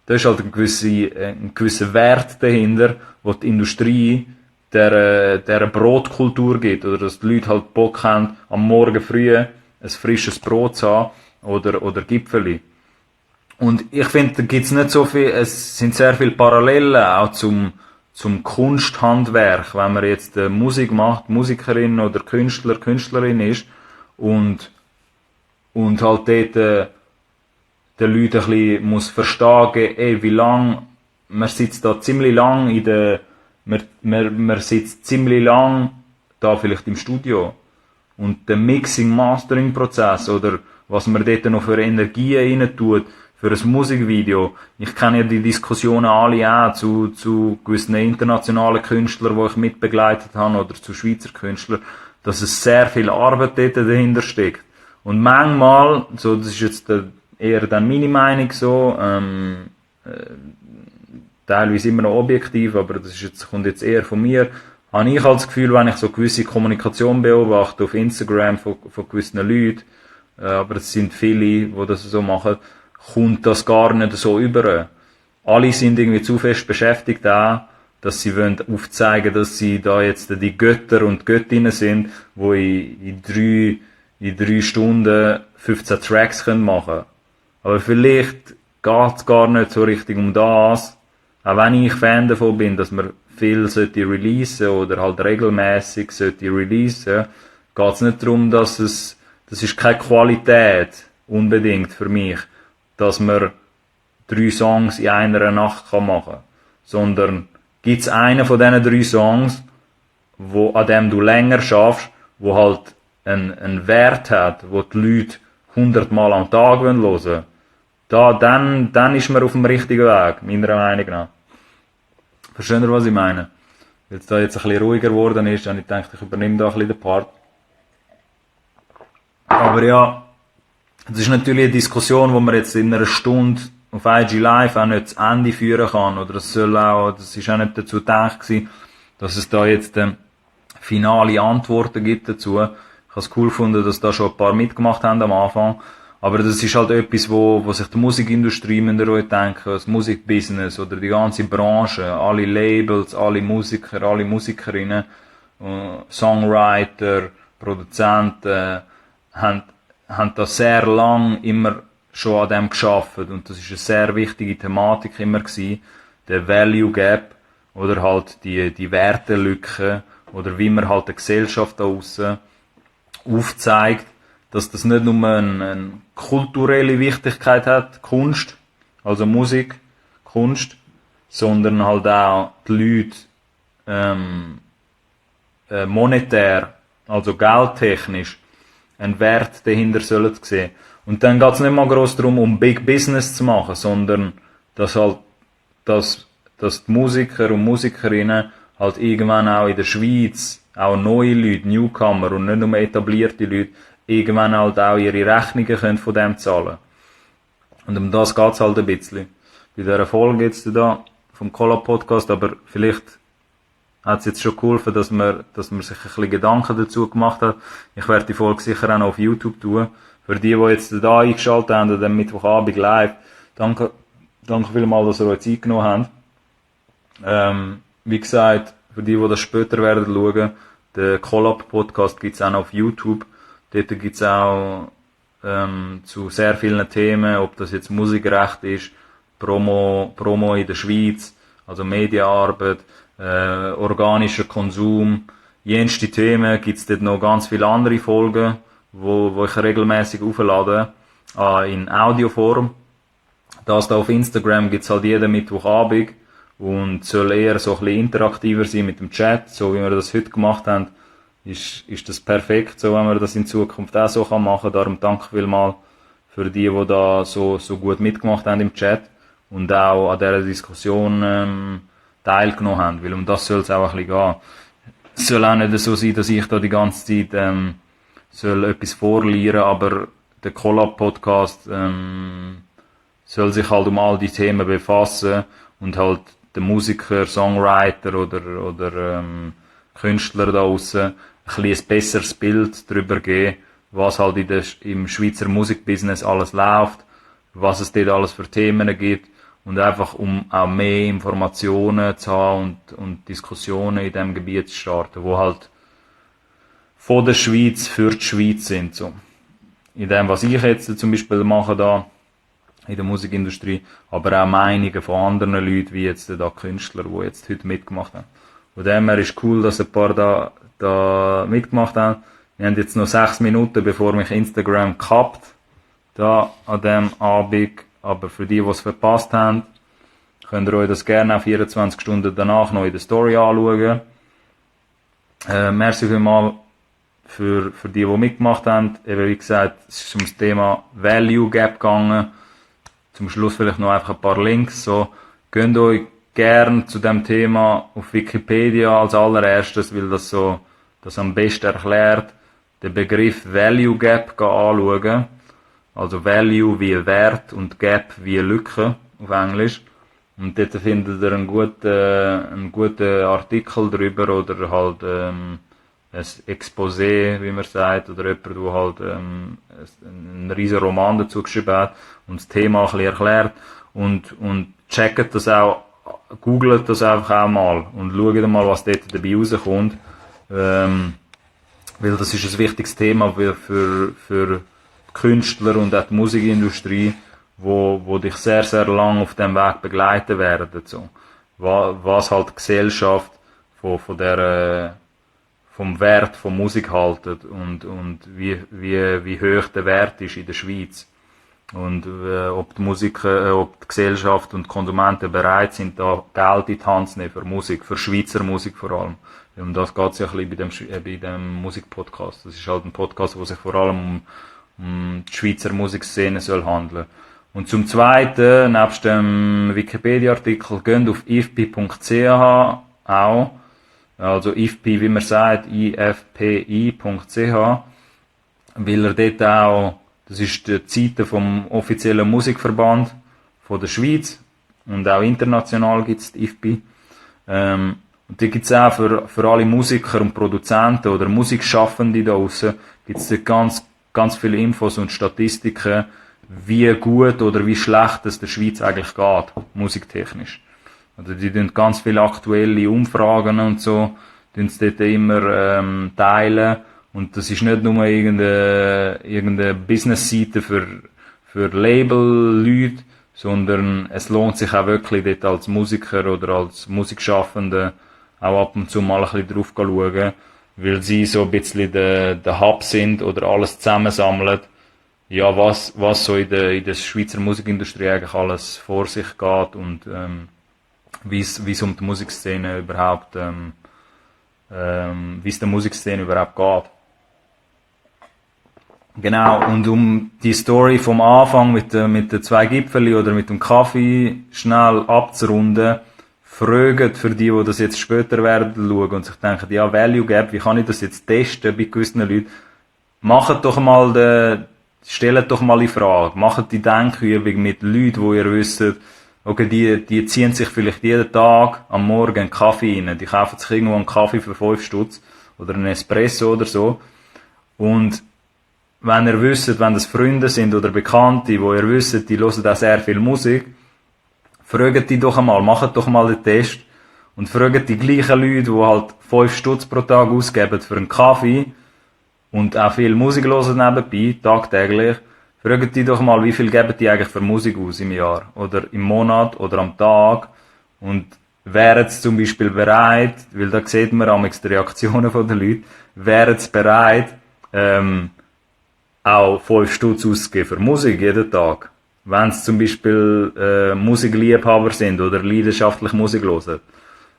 ist halt ein gewisser Wert dahinter, wo die Industrie der Brotkultur gibt, oder dass die Leute halt Bock haben, am Morgen früh ein frisches Brot zu haben, oder Gipfeli. Und ich finde, da gibt's nicht so viel, es sind sehr viele Parallelen auch zum Kunsthandwerk, wenn man jetzt Musik macht, Musikerin oder Künstler, Künstlerin ist, und halt dort, den Leuten ein bisschen muss verstehen, ey, wie lang, man sitzt da ziemlich lang man sitzt ziemlich lang da vielleicht im Studio. Und der Mixing-Mastering-Prozess, oder was man dort noch für Energien rein tut, für ein Musikvideo. Ich kenne ja die Diskussionen alle auch zu gewissen internationalen Künstlern, die ich mitbegleitet habe, oder zu Schweizer Künstlern, dass es sehr viel Arbeit dort dahinter steckt. Und manchmal, so, das ist jetzt eher dann meine Meinung so, teilweise immer noch objektiv, aber das ist jetzt, kommt jetzt eher von mir, habe ich halt das Gefühl, wenn ich so gewisse Kommunikation beobachte auf Instagram von gewissen Leuten, aber es sind viele, die das so machen, kommt das gar nicht so über. Alle sind irgendwie zu fest beschäftigt auch, dass sie wollen aufzeigen, dass sie da jetzt die Götter und Göttinnen sind, die in 3 Stunden 15 Tracks machen können. Aber vielleicht geht's gar nicht so richtig um das, auch wenn ich Fan davon bin, dass man viel sollte releasen oder halt regelmäßig sollte releasen, geht's nicht darum, das ist keine Qualität unbedingt für mich, dass man 3 Songs in einer Nacht machen kann, sondern gibt's einen von diesen 3 Songs, an dem du länger schaffst, wo halt einen Wert hat, wo die Leute 100 Mal am Tag hören wollen, dann ist man auf dem richtigen Weg, meiner Meinung nach. Versteht ihr, was ich meine? Weil es da jetzt ein bisschen ruhiger geworden ist, und ich denke, ich übernehme da ein bisschen den Part. Aber ja, das ist natürlich eine Diskussion, die man jetzt in einer Stunde auf IG Live auch nicht zu Ende führen kann. Oder das ist auch nicht dazu gedacht gewesen, dass es da jetzt finale Antworten gibt dazu. Ich habe es cool gefunden, dass da schon ein paar mitgemacht haben am Anfang. Aber das ist halt etwas, wo sich die Musikindustrie denken, das Musikbusiness oder die ganze Branche, alle Labels, alle Musiker, alle Musikerinnen, Songwriter, Produzenten, haben da sehr lang immer schon an dem geschafft. Und das ist eine sehr wichtige Thematik immer gewesen, der Value Gap, oder halt die Wertelücke, oder wie man halt die Gesellschaft da aussen aufzeigt, dass das nicht nur eine kulturelle Wichtigkeit hat, Kunst, also Musik, Kunst, sondern halt auch die Leute monetär, also geldtechnisch, einen Wert dahinter sollen sehen. Und dann geht's nicht mal gross darum, um Big Business zu machen, sondern dass die Musiker und Musikerinnen halt irgendwann auch in der Schweiz, auch neue Leute, Newcomer und nicht nur etablierte Leute, irgendwann halt auch ihre Rechnungen können von dem zahlen. Und um das geht's halt ein bisschen. Bei dieser Folge jetzt da, vom Collab Podcast, aber vielleicht hat es jetzt schon geholfen, dass man sich ein bisschen Gedanken dazu gemacht hat. Ich werde die Folge sicher auch noch auf YouTube tun. Für die jetzt da eingeschaltet haben, an dem Mittwochabend live, danke vielmals, dass ihr euch Zeit genommen habt. Wie gesagt, für die das später werden schauen, den Collab Podcast gibt's auch noch auf YouTube. Dort gibt's auch zu sehr vielen Themen, ob das jetzt Musikrecht ist, Promo in der Schweiz, also Medienarbeit, organischer Konsum, jenste Themen, gibt's dort noch ganz viele andere Folgen, wo ich regelmäßig auflade, in Audioform. Das da auf Instagram gibt's halt jeden Mittwochabend und soll eher so ein bisschen interaktiver sein mit dem Chat, so wie wir das heute gemacht haben. Ist das perfekt, so, wenn man das in Zukunft auch so machen kann. Darum danke vielmals für die da so gut mitgemacht haben im Chat und auch an dieser Diskussion teilgenommen haben, weil um das soll es auch ein bisschen gehen. Es soll auch nicht so sein, dass ich da die ganze Zeit soll etwas vorlieren, aber der Collab-Podcast soll sich halt um all die Themen befassen und halt den Musiker, Songwriter oder Künstler da draussen ein bisschen ein besseres Bild darüber geben, was halt im Schweizer Musikbusiness alles läuft, was es dort alles für Themen gibt und einfach um auch mehr Informationen zu haben und Diskussionen in diesem Gebiet zu starten, wo halt von der Schweiz für die Schweiz sind. So. In dem, was ich jetzt zum Beispiel mache da in der Musikindustrie, aber auch Meinungen von anderen Leuten, wie jetzt da Künstler, die jetzt heute mitgemacht haben. Von dem her ist cool, dass ein paar da mitgemacht haben. Wir haben jetzt noch 6 Minuten, bevor mich Instagram kappt, da an dem Abend. Aber für die es verpasst haben, könnt ihr euch das gerne auch 24 Stunden danach noch in der Story anschauen. Merci vielmals für die mitgemacht haben. Eben wie gesagt, es ist um das Thema Value Gap gegangen. Zum Schluss vielleicht noch einfach ein paar Links. So, könnt euch gerne zu dem Thema auf Wikipedia als allererstes, weil das am besten erklärt, den Begriff Value Gap anschauen. Also Value wie Wert und Gap wie Lücke auf Englisch. Und dort findet ihr einen guten Artikel drüber oder halt ein Exposé, wie man sagt, oder jemand, der halt einen riesen Roman dazu geschrieben hat und das Thema ein bisschen erklärt. Und checkt das auch, googelt das einfach auch mal und schaut mal, was dort dabei rauskommt. Weil das ist ein wichtiges Thema für Künstler und auch die Musikindustrie, wo dich sehr, sehr lang auf dem Weg begleiten werden. So. Was halt die Gesellschaft vom Wert von Musik haltet und wie hoch der Wert ist in der Schweiz. Und ob die Gesellschaft und die Konsumenten bereit sind, da Geld in die Hand zu nehmen für Musik, für Schweizer Musik vor allem. Um das geht es ja ein bisschen bei dem Musikpodcast. Das ist halt ein Podcast, wo sich vor allem um die Schweizer Musikszene soll handeln. Und zum Zweiten, nebst dem Wikipedia-Artikel, geht auf ifpi.ch auch. Also ifpi, wie man sagt, ifpi.ch, weil er dort auch, das ist die Seite vom offiziellen Musikverband von der Schweiz und auch international gibt's die ifpi. Und die gibt's auch für alle Musiker und Produzenten oder Musikschaffende da draussen, gibt's ganz viele Infos und Statistiken, wie gut oder wie schlecht es der Schweiz eigentlich geht, musiktechnisch. Also die tun ganz viele aktuelle Umfragen und so, tun es dort immer teilen. Und das ist nicht nur irgendeine Business-Seite für Label-Leute, sondern es lohnt sich auch wirklich dort als Musiker oder als Musikschaffende auch ab und zu mal ein bisschen drauf zu schauen, weil sie so ein bisschen der Hub sind oder alles zusammensammeln, ja, was so in der Schweizer Musikindustrie eigentlich alles vor sich geht und wie es um die Musikszene überhaupt wie es der Musikszene überhaupt geht. Genau, und um die Story vom Anfang mit den 2 Gipfeli oder mit dem Kaffee schnell abzurunden, fragt für die das jetzt später werden schauen und sich denken, ja, Value Gap, wie kann ich das jetzt testen bei gewissen Leuten? Stellt doch mal die Frage, macht die Denkübung mit Leuten, wo ihr wisst, okay, die ziehen sich vielleicht jeden Tag am Morgen einen Kaffee rein, die kaufen sich irgendwo einen Kaffee für 5 Stutz oder einen Espresso oder so. Und wenn ihr wisst, wenn das Freunde sind oder Bekannte, wo ihr wisst, die hören auch sehr viel Musik, fragt die doch einmal, macht doch mal den Test und fragt die gleichen Leute, die halt 5 Stutz pro Tag ausgeben für einen Kaffee und auch viel Musik hören nebenbei, tagtäglich, fragt die doch mal, wie viel geben die eigentlich für Musik aus im Jahr oder im Monat oder am Tag und wären sie zum Beispiel bereit, weil da sieht man am die Reaktionen von den Leuten, wären sie bereit, auch 5 Stutz auszugeben für Musik jeden Tag. Wenn sie zum Beispiel Musikliebhaber sind oder leidenschaftlich Musik hören.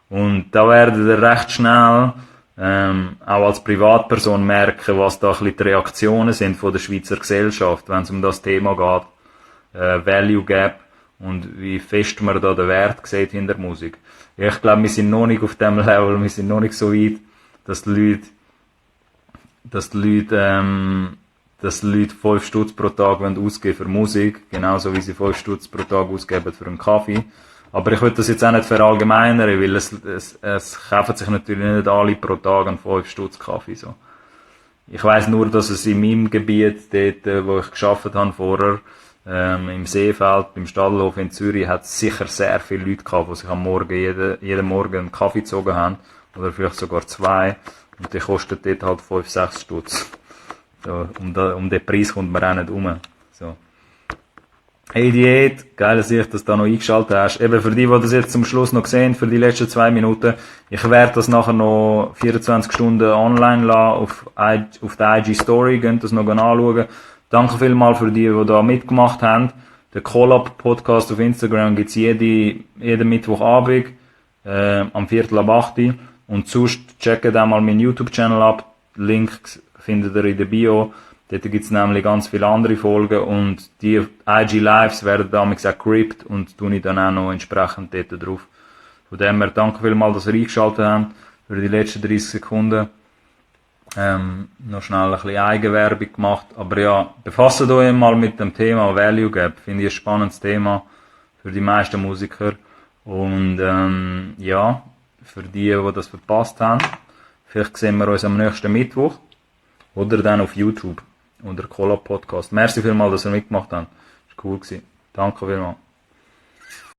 Und da werden ihr recht schnell auch als Privatperson merken, was da ein bisschen die Reaktionen sind von der Schweizer Gesellschaft, wenn es um das Thema geht. Value Gap und wie fest man da den Wert sieht in der Musik. Ich glaube, wir sind noch nicht auf dem Level, wir sind noch nicht so weit, dass die Leute 5 Stutz pro Tag ausgeben für Musik, genauso wie sie 5 Stutz pro Tag ausgeben für einen Kaffee. Aber ich will das jetzt auch nicht verallgemeinern, weil es kaufen sich natürlich nicht alle pro Tag einen 5 Stutz Kaffee, so. Ich weiss nur, dass es in meinem Gebiet, dort, wo ich gearbeitet habe vorher, im Seefeld, beim Stadelhof in Zürich, hat es sicher sehr viele Leute gehabt, die sich am Morgen, jeden Morgen einen Kaffee gezogen haben. Oder vielleicht sogar 2. Und die kostet dort halt 5, 6 Stutz. So, um den Preis kommt man auch nicht rum. So. Hey Diät, geil, dass du das da noch eingeschaltet hast. Eben für die das jetzt zum Schluss noch sehen, für die letzten 2 Minuten. Ich werde das nachher noch 24 Stunden online lassen auf der IG Story. Könnt das noch anschauen. Danke vielmals für die da mitgemacht haben. Den Collab Podcast auf Instagram gibt's jeden Mittwochabend, am 7:45. Und sonst checkt auch mal meinen YouTube-Channel ab. Link findet ihr in der Bio. Dort gibt's nämlich ganz viele andere Folgen und die IG Lives werden damals auch gerippt und tue ich dann auch noch entsprechend dort drauf. Von dem her, danke vielmals, dass ihr eingeschaltet habt für die letzten 30 Sekunden. Noch schnell ein bisschen Eigenwerbung gemacht. Aber ja, befasst euch mal mit dem Thema Value Gap. Finde ich ein spannendes Thema für die meisten Musiker. Und ja, für die das verpasst haben, vielleicht sehen wir uns am nächsten Mittwoch oder dann auf YouTube unter Collab Podcast. Merci vielmals, dass ihr mitgemacht habt. Das war cool. Danke vielmals.